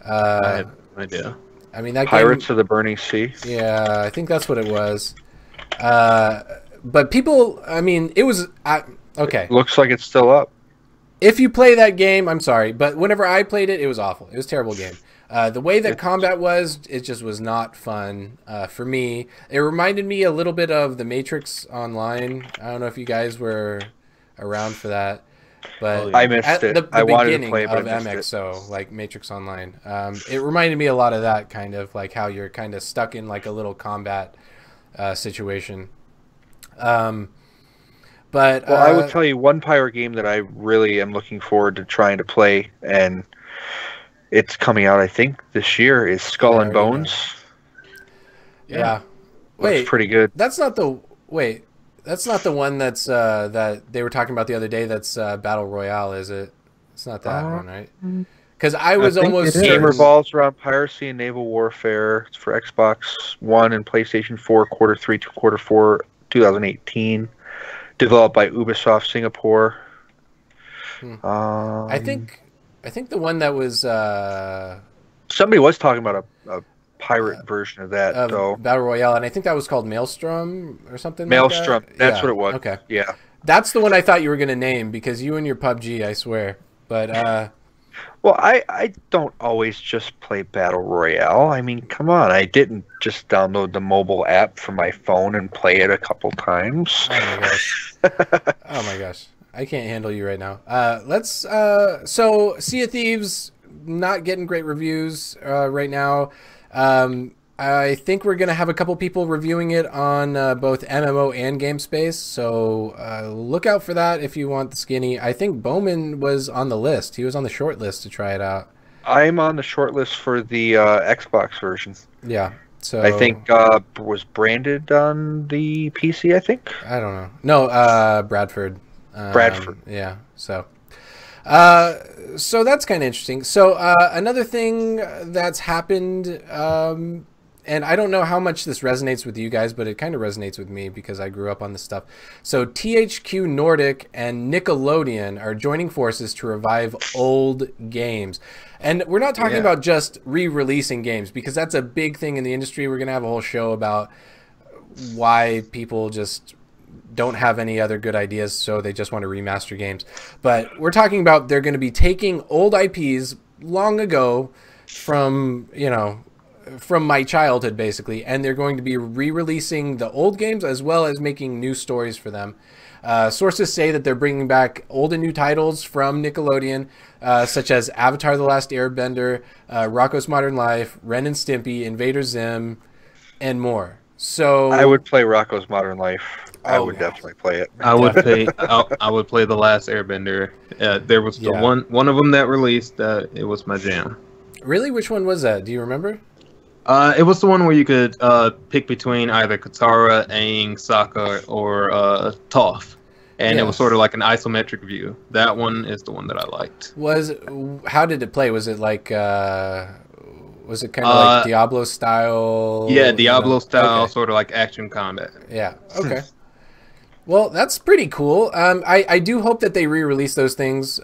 I have no idea. I mean, that Pirates of the Burning Sea. Yeah, I think that's what it was. But people, I mean, it was okay. It looks like it's still up. If you play that game, I'm sorry, but whenever I played it, it was awful. It was a terrible game. The way that combat was, it just was not fun for me. It reminded me a little bit of The Matrix Online. I don't know if you guys were around for that, but I missed it. The I wanted beginning to play, but of I missed MXO, like Matrix Online. It reminded me a lot of that, kind of like how you're kind of stuck in like a little combat situation. But I would tell you one pirate game that I really am looking forward to trying to play, and it's coming out, I think, this year, is Skull and Bones. Yeah. Wait, pretty good. That's not the one that's that they were talking about the other day. That's Battle Royale, is it? It's not that one, right? Because I was almost certain. Game revolves around piracy and naval warfare. It's for Xbox One and PlayStation 4, Q3 to Q4 2018. Developed by Ubisoft Singapore. I think the one that was somebody was talking about a pirate version of that, though. Battle Royale, and I think that was called Maelstrom or something. Maelstrom, like that. That's what it was. Okay, yeah, that's the one I thought you were going to name because you and your PUBG, I swear. But well, I don't always just play Battle Royale. I mean, come on, I didn't just download the mobile app for my phone and play it a couple times. Oh my gosh, oh my gosh, I can't handle you right now. So Sea of Thieves not getting great reviews right now. I think we're going to have a couple people reviewing it on both MMO and GameSpace, so look out for that if you want the skinny. I think Bowman was on the list. He was on the short list to try it out. I'm on the short list for the Xbox version. Yeah. So I think was branded on the PC, I think. I don't know. No, Bradford. Bradford. Yeah, so... so that's kind of interesting. So another thing that's happened, and I don't know how much this resonates with you guys, but it kind of resonates with me because I grew up on this stuff. So THQ Nordic and Nickelodeon are joining forces to revive old games. And we're not talking about just re-releasing games because that's a big thing in the industry. We're going to have a whole show about why people just don't have any other good ideas, so they just want to remaster games. But we're talking about they're going to be taking old IPs long ago from, from my childhood, basically, and they're going to be re-releasing the old games as well as making new stories for them. Sources say that they're bringing back old and new titles from Nickelodeon, such as Avatar: The Last Airbender, Rocko's Modern Life, Ren and Stimpy, Invader Zim, and more. So I would play Rocko's Modern Life. I would definitely play it. I would play. I would play The Last Airbender. There was the one of them that released. It was my jam. Really, which one was that? Do you remember? It was the one where you could pick between either Katara, Aang, Sokka, or Toph, and it was sort of like an isometric view. That one is the one that I liked. How did it play? Was it like? Was it kind of like Diablo style? Yeah, Diablo style, sort of like action combat. Yeah. Okay. Well, that's pretty cool. I do hope that they re-release those things,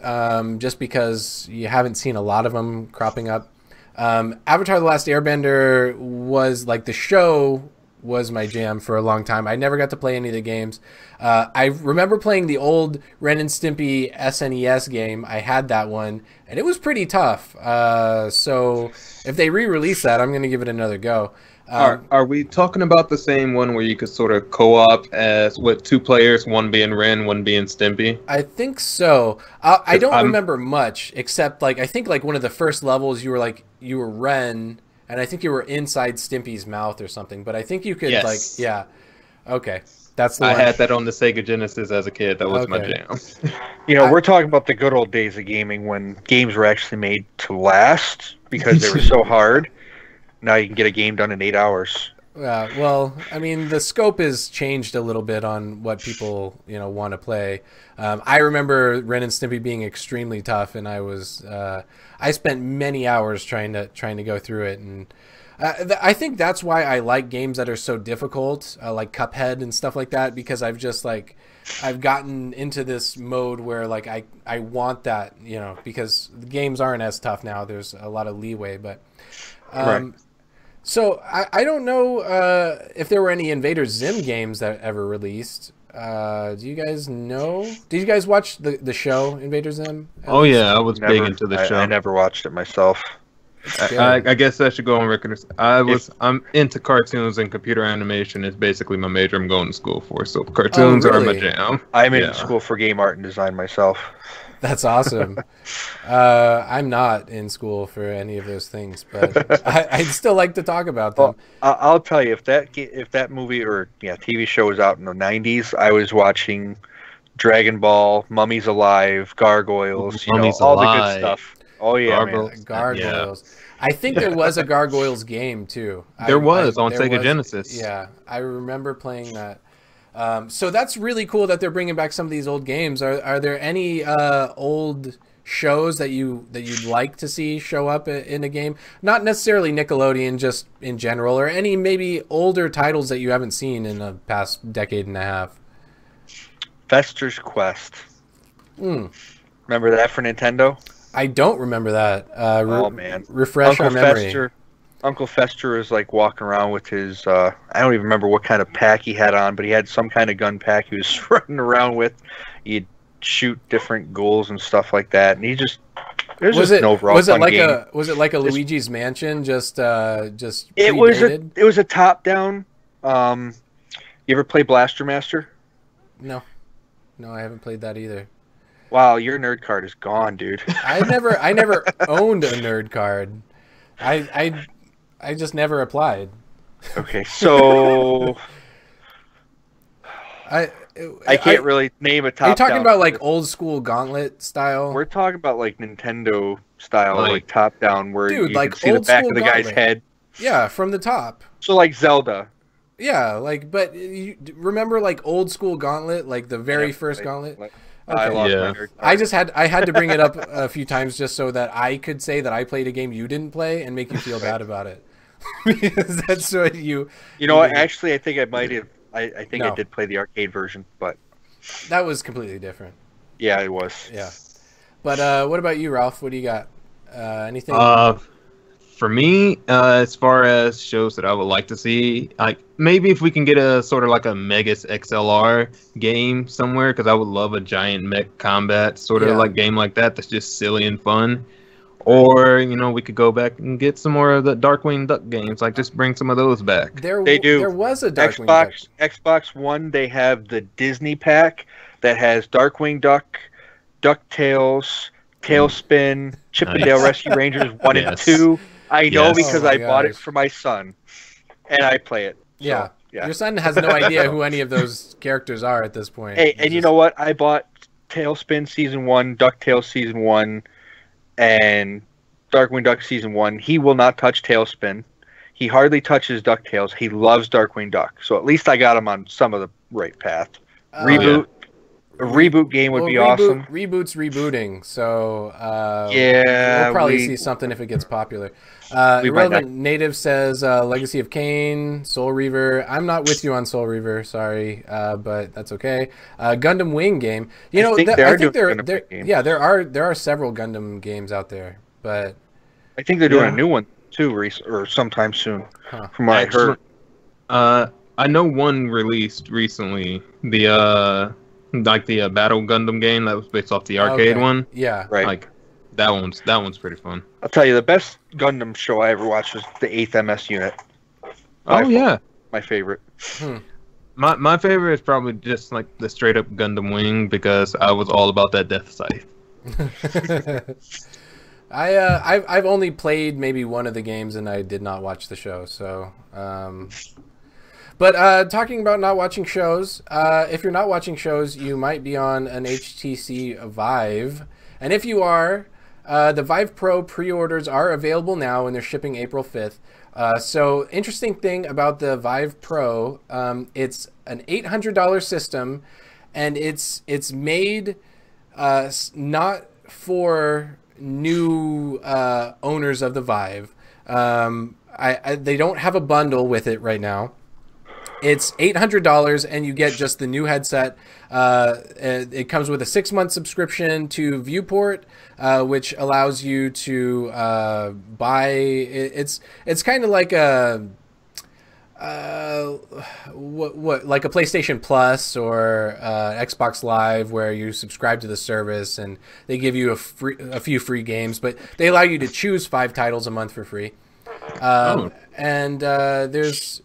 just because you haven't seen a lot of them cropping up. Avatar: The Last Airbender was like the show was my jam for a long time. I never got to play any of the games. I remember playing the old Ren and Stimpy SNES game. I had that one, and it was pretty tough. So if they re-release that, I'm going to give it another go. Are we talking about the same one where you could sort of co-op as with two players, one being Ren, one being Stimpy? I think so. I don't remember much, except I think one of the first levels you were Ren, and I think you were inside Stimpy's mouth or something. But I think you could okay, that's the one. I had that on the Sega Genesis as a kid. That was my jam. We're talking about the good old days of gaming when games were actually made to last because they were so hard. Now you can get a game done in 8 hours. Well, I mean, the scope has changed a little bit on what people, want to play. I remember Ren and Stimpy being extremely tough, and I spent many hours trying to go through it, and I think that's why I like games that are so difficult, like Cuphead and stuff like that, because I've just I've gotten into this mode where I want that, because the games aren't as tough now. There's a lot of leeway, but. Right. So I don't know if there were any Invader Zim games that ever released. Do you guys know? Did you guys watch the show Invader Zim? Oh yeah, I was big into the show. I never watched it myself. I guess I should go on record. I'm into cartoons, and computer animation is basically my major I'm going to school for. So cartoons are my jam. I'm in school for game art and design myself. That's awesome. I'm not in school for any of those things, but I'd still like to talk about them. Well, I'll tell you, if that movie or TV show was out in the 90s, I was watching Dragon Ball, Mummies Alive, Gargoyles, all the good stuff. Oh yeah, Gargoyles. Yeah. I think there was a Gargoyles game too. There was on Sega Genesis. Yeah, I remember playing that. So that's really cool that they're bringing back some of these old games. Are there any old shows that you'd like to see show up in a game? Not necessarily Nickelodeon, just in general, or any maybe older titles that you haven't seen in the past decade and a half. Fester's Quest. Remember that for Nintendo? I don't remember that. Oh man, refresh Uncle our memory. Fester, Uncle Fester was like walking around with his I don't even remember what kind of pack he had on, but he had some kind of gun pack he was running around with. He'd shoot different ghouls and stuff like that, and it was just an overall fun game. Was it like a Luigi's Mansion? Just it was a top down. You ever play Blaster Master? No, I haven't played that either. Wow, your nerd card is gone, dude. I never owned a nerd card. I just never applied. Okay, so I can't really name a top. Are you talking about like old school Gauntlet style? We're talking about like Nintendo style, like top down, where you like can see the back of the Gauntlet. guy's head. Yeah, from the top. So like Zelda. Yeah, like, but you remember like old school Gauntlet, like the very first Gauntlet? I lost my nerd card. I had to bring it up a few times just so that I could say that I played a game you didn't play and make you feel bad about it. Because that's what you know what? Actually, I think I might have. I think I did play the arcade version, but that was completely different. Yeah, it was. Yeah, but what about you, Ralph? What do you got? Anything? For me, as far as shows that I would like to see, like maybe if we can get a sort of like a Megas XLR game somewhere, because I would love a giant mech combat sort of like game like that. That's just silly and fun. Or, we could go back and get some more of the Darkwing Duck games. Like, just bring some of those back. They do. There was a Darkwing Duck. Xbox One, they have the Disney pack that has Darkwing Duck, DuckTales, Tailspin, Chip and Dale Rescue Rangers 1 and 2. I know because I bought it for my son, and I play it. So, yeah. Your son has no idea who any of those characters are at this point. Hey, and you know what? I bought Tailspin Season 1, DuckTales Season 1, and Darkwing Duck Season 1. He will not touch Tailspin. He hardly touches DuckTales. He loves Darkwing Duck. So at least I got him on some of the right path. Reboot. A reboot game would be awesome. Reboot's rebooting, so we'll probably see something if it gets popular. Irrelevant Native says Legacy of Kain, Soul Reaver. I'm not with you on Soul Reaver, sorry, but that's okay. Gundam Wing game. I think there are several Gundam games out there, but I think they're doing a new one too, or sometime soon. From what I heard. I know one released recently. The Battle Gundam game that was based off the arcade one. Yeah, right. Like that one's pretty fun. I'll tell you, the best Gundam show I ever watched was the 8th MS Unit. My favorite. My favorite is probably just like the straight up Gundam Wing, because I was all about that Death Scythe. I've only played maybe one of the games and I did not watch the show, so But talking about not watching shows, if you're not watching shows, you might be on an HTC Vive. And if you are, the Vive Pro pre-orders are available now and they're shipping April 5th. So interesting thing about the Vive Pro, it's an $800 system, and it's made not for new owners of the Vive. They don't have a bundle with it right now. It's $800 and you get just the new headset. It comes with a 6-month subscription to Viewport, which allows you to buy. It's kind of like a like a PlayStation Plus or Xbox Live, where you subscribe to the service and they give you a few free games, but they allow you to choose 5 titles a month for free. And there's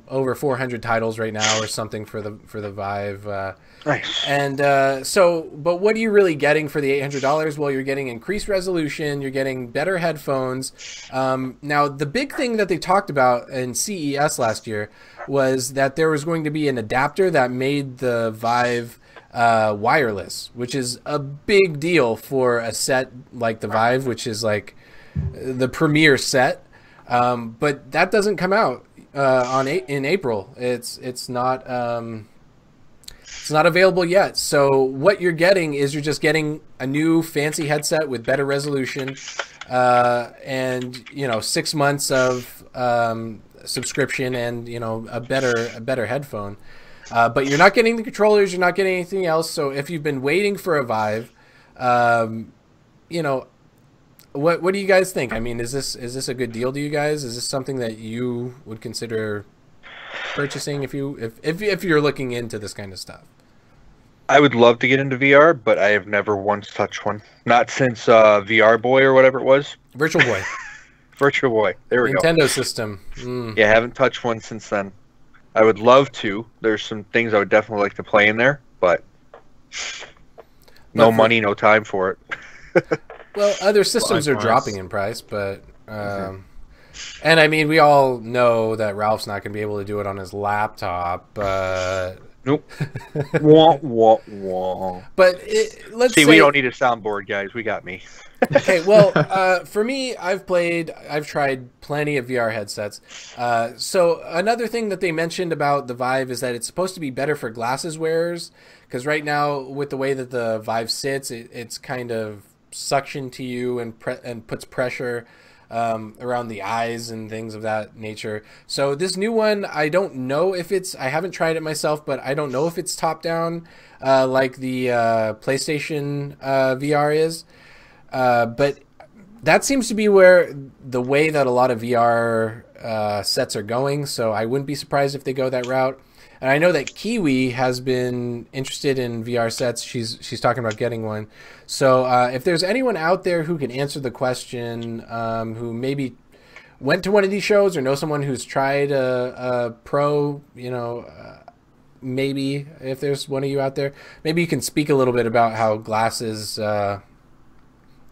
over 400 titles right now or something for the Vive. Nice. And but what are you really getting for the $800? Well, you're getting increased resolution, you're getting better headphones. Now, the big thing that they talked about in CES last year was that there was going to be an adapter that made the Vive wireless, which is a big deal for a set like the Vive, which is like the premier set. But that doesn't come out in April. It's not available yet. So what you're getting is you're just getting a new fancy headset with better resolution, and 6 months of subscription, and a better headphone. But you're not getting the controllers. You're not getting anything else. So if you've been waiting for a Vive, What do you guys think? I mean, is this a good deal to you guys? Is this something that you would consider purchasing if you're looking into this kind of stuff? I would love to get into VR, but I have never once touched one. Not since VR Boy or whatever it was. Virtual Boy. Virtual Boy. There we go. Nintendo system. Mm. Yeah, I haven't touched one since then. I would love to. There's some things I would definitely like to play in there, but no money, no time for it. Well, other systems are dropping in price, but and I mean, we all know that Ralph's not going to be able to do it on his laptop, but nope. Wah, wah, wah. But let's see, say, we don't need a soundboard, guys. We got me. Okay, well, for me, I've tried plenty of VR headsets. So another thing that they mentioned about the Vive is that it's supposed to be better for glasses wearers, because right now, with the way that the Vive sits, it's kind of suction to you and puts pressure around the eyes and things of that nature. So this new one, I don't know if I haven't tried it myself, but I don't know if it's top down like the PlayStation VR is. But that seems to be where the way that a lot of VR sets are going. So I wouldn't be surprised if they go that route. And I know that Kiwi has been interested in VR sets. She's talking about getting one. So if there's anyone out there who can answer the question, who maybe went to one of these shows or know someone who's tried a Pro, maybe if there's one of you out there, maybe you can speak a little bit about how glasses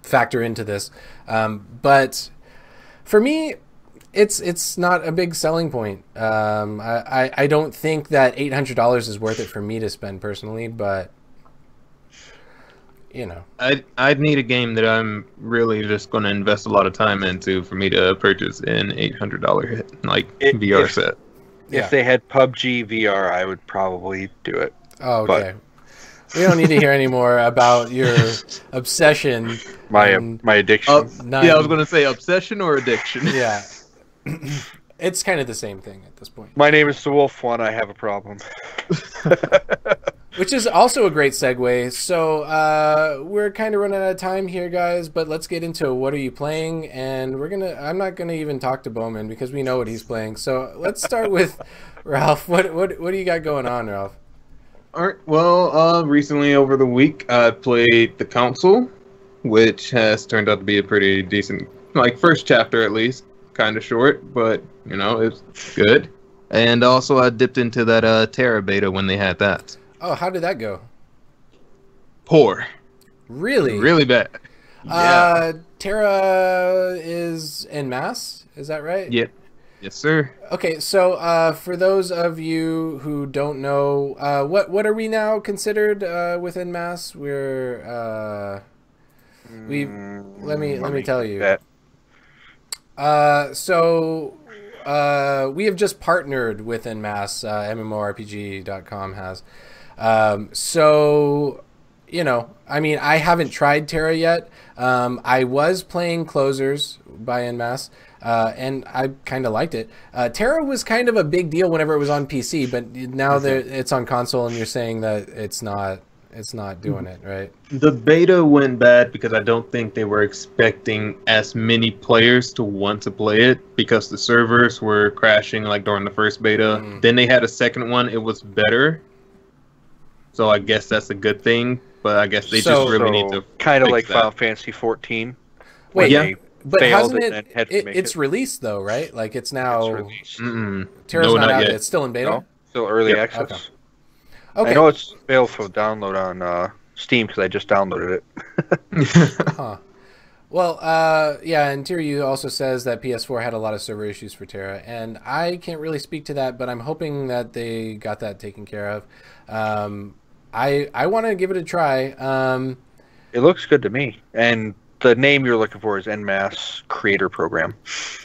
factor into this. But for me, it's not a big selling point. I don't think that $800 is worth it for me to spend personally, but I'd need a game that I'm really just going to invest a lot of time into for me to purchase an $800 hit, VR set. If they had PUBG VR, I would probably do it. Oh, okay. We don't need to hear any more about your obsession. My addiction. I was going to say obsession or addiction. Yeah. It's kind of the same thing at this point. My name is the Wolf One. I have a problem. Which is also a great segue. So we're kind of running out of time here, guys. But let's get into what are you playing, and I'm not gonna even talk to Bowman because we know what he's playing. So let's start with Ralph. What do you got going on, Ralph? All right. Well, recently over the week, I played The Council, which has turned out to be a pretty decent, first chapter at least. Kind of short, but it's good. And also, I dipped into that Terra beta when they had that. Oh, how did that go? Poor. Really? Really bad. Yeah. Terra is en masse, is that right? Yep. Yes, sir. Okay, so for those of you who don't know, what are we now considered with en masse? We're let me tell you. So we have just partnered with en masse. MMORPG.com has. So I mean, I haven't tried Terra yet. I was playing Closers by en masse. And I kind of liked it. Terra was kind of a big deal whenever it was on PC, but now that it's on console, and you're saying that it's not doing it, right? The beta went bad because I don't think they were expecting as many players to want to play it because the servers were crashing during the first beta. Then they had a second one. It was better. So I guess that's a good thing, but I guess they just really need to kind of like that. Final Fantasy 14. Wait, yeah. But hasn't it's released though, right? It's now Terra's not out yet. It's still in beta? No, still early access. Okay. I know it's available for download on Steam because I just downloaded it. Huh. Well, yeah, and Tiru also says that PS4 had a lot of server issues for Terra, and I can't really speak to that, but I'm hoping that they got that taken care of. I want to give it a try. It looks good to me, and the name you're looking for is En Masse Creator Program.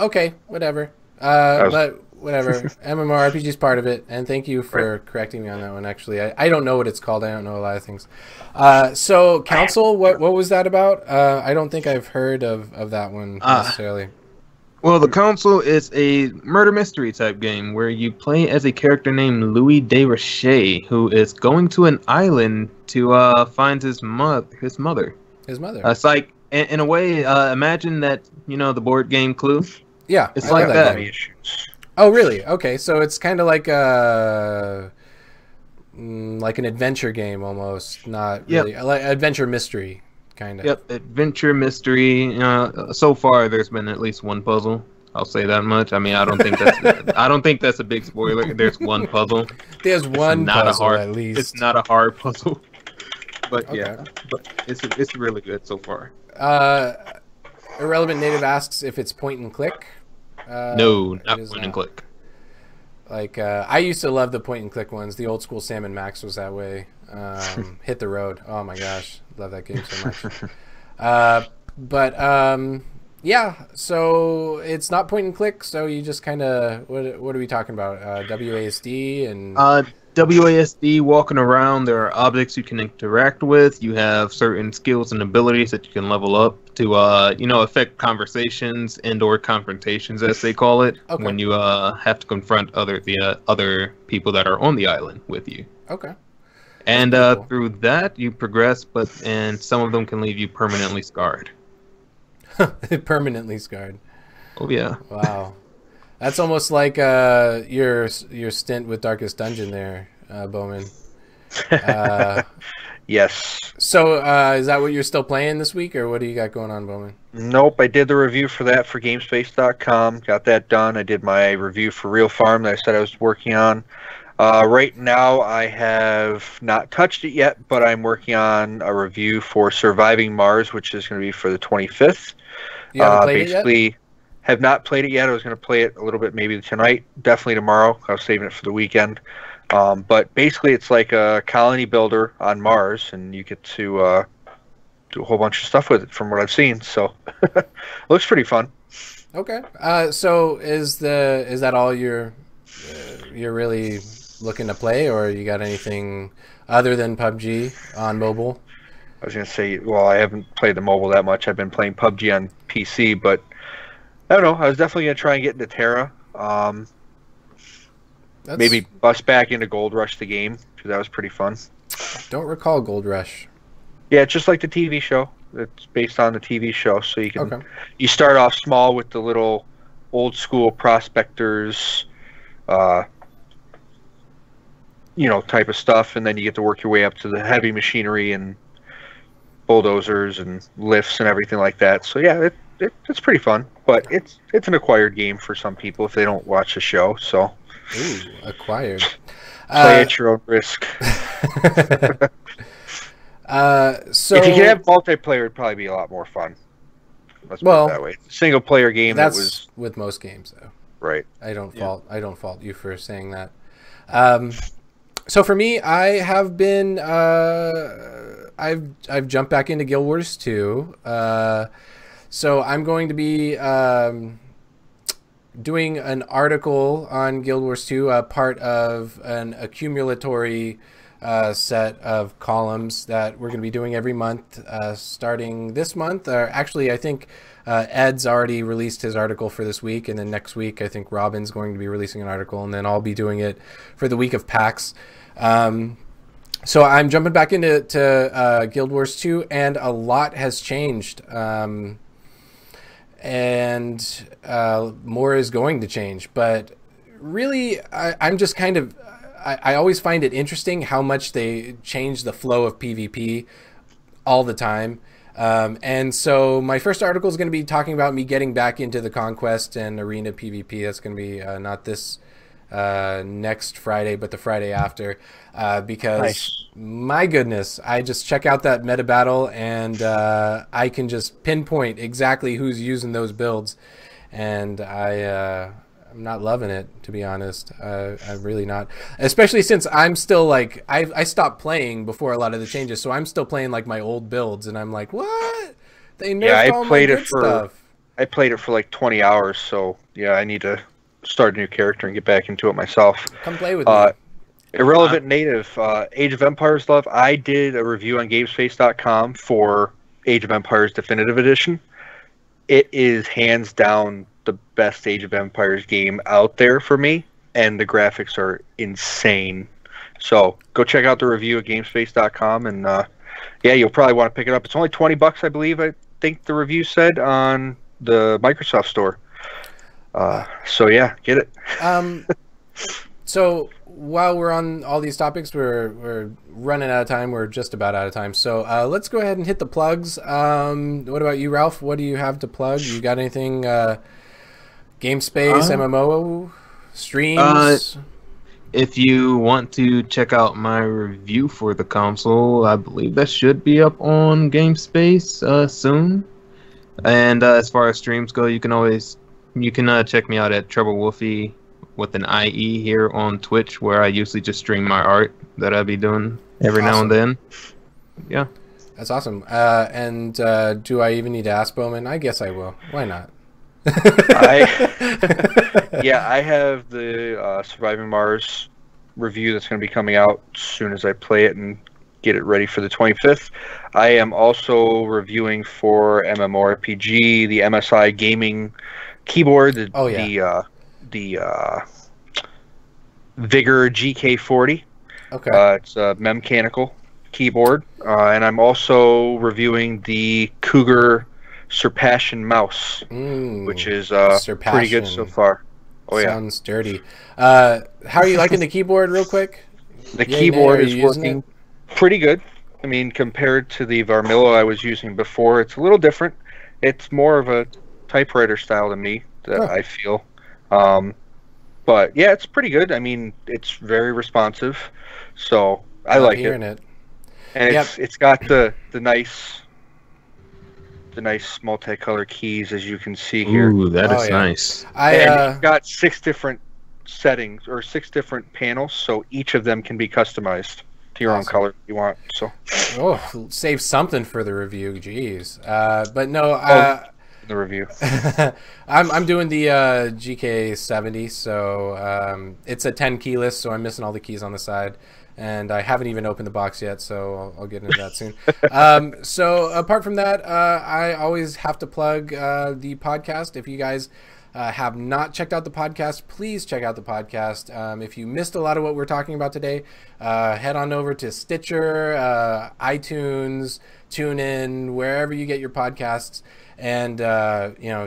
Okay, whatever. But whatever. MMORPG is part of it, and thank you for correcting me on that one. Actually, I don't know what it's called. I don't know a lot of things. So Council, what was that about? I don't think I've heard of that one necessarily. Well, The Council is a murder mystery type game where you play as a character named Louis Desrochers, who is going to an island to find his mother. His mother. It's like in a way, imagine that, the board game Clue. Yeah, It's I like love that. game. Oh, really? Okay, so it's kind of like like an adventure game almost, not really like adventure mystery kind of. Yep, adventure mystery. So far there's been at least one puzzle. I'll say that much. I mean, I don't think that's a big spoiler. There's one puzzle. There's one puzzle at least. It's not a hard puzzle. But Okay. yeah, but it's really good so far. Irrelevant Native asks if it's point and click. No, not is point and click. Like I used to love the point and click ones. The old school Sam and Max was that way. Hit the Road. Oh my gosh, love that game so much. Yeah. So it's not point and click. So you just kind of what are we talking about? WASD and WASD, walking around. There are objects you can interact with. You have certain skills and abilities that you can level up to, affect conversations and/or confrontations, as they call it, when you have to confront the other people that are on the island with you. Okay. And through that, you progress, and some of them can leave you permanently scarred. Permanently scarred. Oh yeah. Wow. That's almost like your stint with Darkest Dungeon there, Bowman. Yes. So is that what you're still playing this week, or what do you got going on, Bowman? Nope, I did the review for that for GameSpace.com. Got that done. I did my review for Real Farm that I said I was working on. Right now, I have not touched it yet, but I'm working on a review for Surviving Mars, which is going to be for the 25th. You haven't played it yet? Have not played it yet. I was going to play it a little bit maybe tonight, definitely tomorrow. I was saving it for the weekend. But basically, it's like a colony builder on Mars, and you get to do a whole bunch of stuff with it from what I've seen. So it looks pretty fun. Okay. So is that all you're really looking to play, or you got anything other than PUBG on mobile? I was going to say, well, I haven't played the mobile that much. I've been playing PUBG on PC, but I don't know. I was definitely going to try and get into Terra. Maybe bust back into Gold Rush the game, because that was pretty fun. Don't recall Gold Rush. Yeah, it's just like the TV show. It's based on the TV show, so you start off small with the little old school prospectors, type of stuff, and then you get to work your way up to the heavy machinery and bulldozers and lifts and everything like that. So yeah, it's pretty fun, but it's an acquired game for some people if they don't watch the show. So ooh, acquired. Play at your own risk. So if you could have multiplayer, it'd probably be a lot more fun. Let's put it that way. Single player game. That's with most games, though. Right. I don't fault you for saying that. So for me, I have been I've jumped back into Guild Wars 2. So I'm going to be doing an article on Guild Wars 2, part of an accumulatory set of columns that we're going to be doing every month, starting this month. Actually, I think Ed's already released his article for this week, and then next week I think Robin's going to be releasing an article, and then I'll be doing it for the week of PAX. So I'm jumping back into Guild Wars 2, and a lot has changed. And more is going to change. But really, I'm just kind of... I always find it interesting how much they change the flow of PvP all the time. And so my first article is going to be talking about me getting back into the Conquest and Arena PvP. That's going to be not this next Friday, but the Friday after. Because, nice. My goodness, I just check out that meta battle and I can just pinpoint exactly who's using those builds. And I'm not loving it, to be honest. I'm really not. Especially since I'm still like, I stopped playing before a lot of the changes, so I'm still playing like my old builds, and I'm like, what? They nerfed all my good stuff. I played it for like 20 hours, so yeah, I need to start a new character and get back into it myself. Come play with me. Irrelevant Native, Age of Empires Love. I did a review on GameSpace.com for Age of Empires Definitive Edition. It is hands down the best Age of Empires game out there for me, and the graphics are insane. So go check out the review at GameSpace.com, and yeah, you'll probably want to pick it up. It's only $20, I believe. I think the review said on the Microsoft Store. So yeah, get it. So while we're on all these topics, we're running out of time. We're just about out of time. So let's go ahead and hit the plugs. What about you, Ralph? What do you have to plug? You got anything? GameSpace, MMO, streams? If you want to check out my review for the console, I believe that should be up on GameSpace soon. And as far as streams go, you can check me out at Trouble Wolfie with an IE here on Twitch, where I usually just stream my art that I be doing every now and then. Yeah. That's awesome. And do I even need to ask Bowman? I guess I will. Why not? I have the Surviving Mars review that's going to be coming out as soon as I play it and get it ready for the 25th. I am also reviewing for MMORPG, the MSI gaming keyboard, the Vigor GK40. Okay. It's a mechanical keyboard, and I'm also reviewing the Cougar Surpassion mouse, which is pretty good so far. Oh yeah, sounds dirty. How are you liking the keyboard, real quick? The keyboard is working pretty good. I mean, compared to the Varmillo I was using before, it's a little different. It's more of a typewriter style to me that I feel. But yeah, it's pretty good. I mean, it's very responsive, so I like it. And it's got the nice multicolor keys, as you can see here. Ooh, that is nice. And it's got 6 different settings or 6 different panels, so each of them can be customized to your own color if you want. So, save something for the review. Jeez, but no. The review. I'm doing the GK70, so it's a 10 key list, so I'm missing all the keys on the side. And I haven't even opened the box yet, so I'll get into that soon. So apart from that, I always have to plug the podcast. If you guys have not checked out the podcast, please check out the podcast. If you missed a lot of what we're talking about today, head on over to Stitcher, iTunes, TuneIn, wherever you get your podcasts. And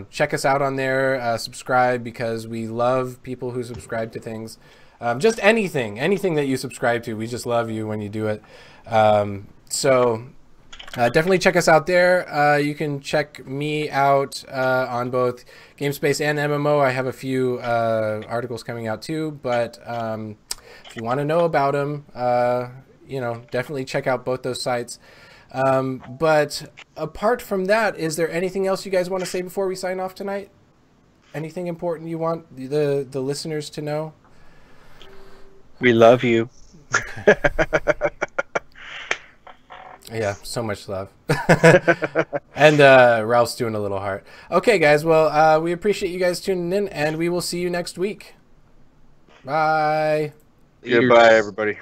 check us out on there. Subscribe, because we love people who subscribe to things. Just anything that you subscribe to, we just love you when you do it. So definitely check us out there. You can check me out on both GameSpace and MMO. I have a few articles coming out too, but if you want to know about them, definitely check out both those sites. But apart from that, is there anything else you guys want to say before we sign off tonight? Anything important you want the listeners to know? We love you. Okay. Yeah, so much love. And Ralph's doing a little heart. Okay, guys. Well, we appreciate you guys tuning in, and we will see you next week. Bye. Goodbye, everybody.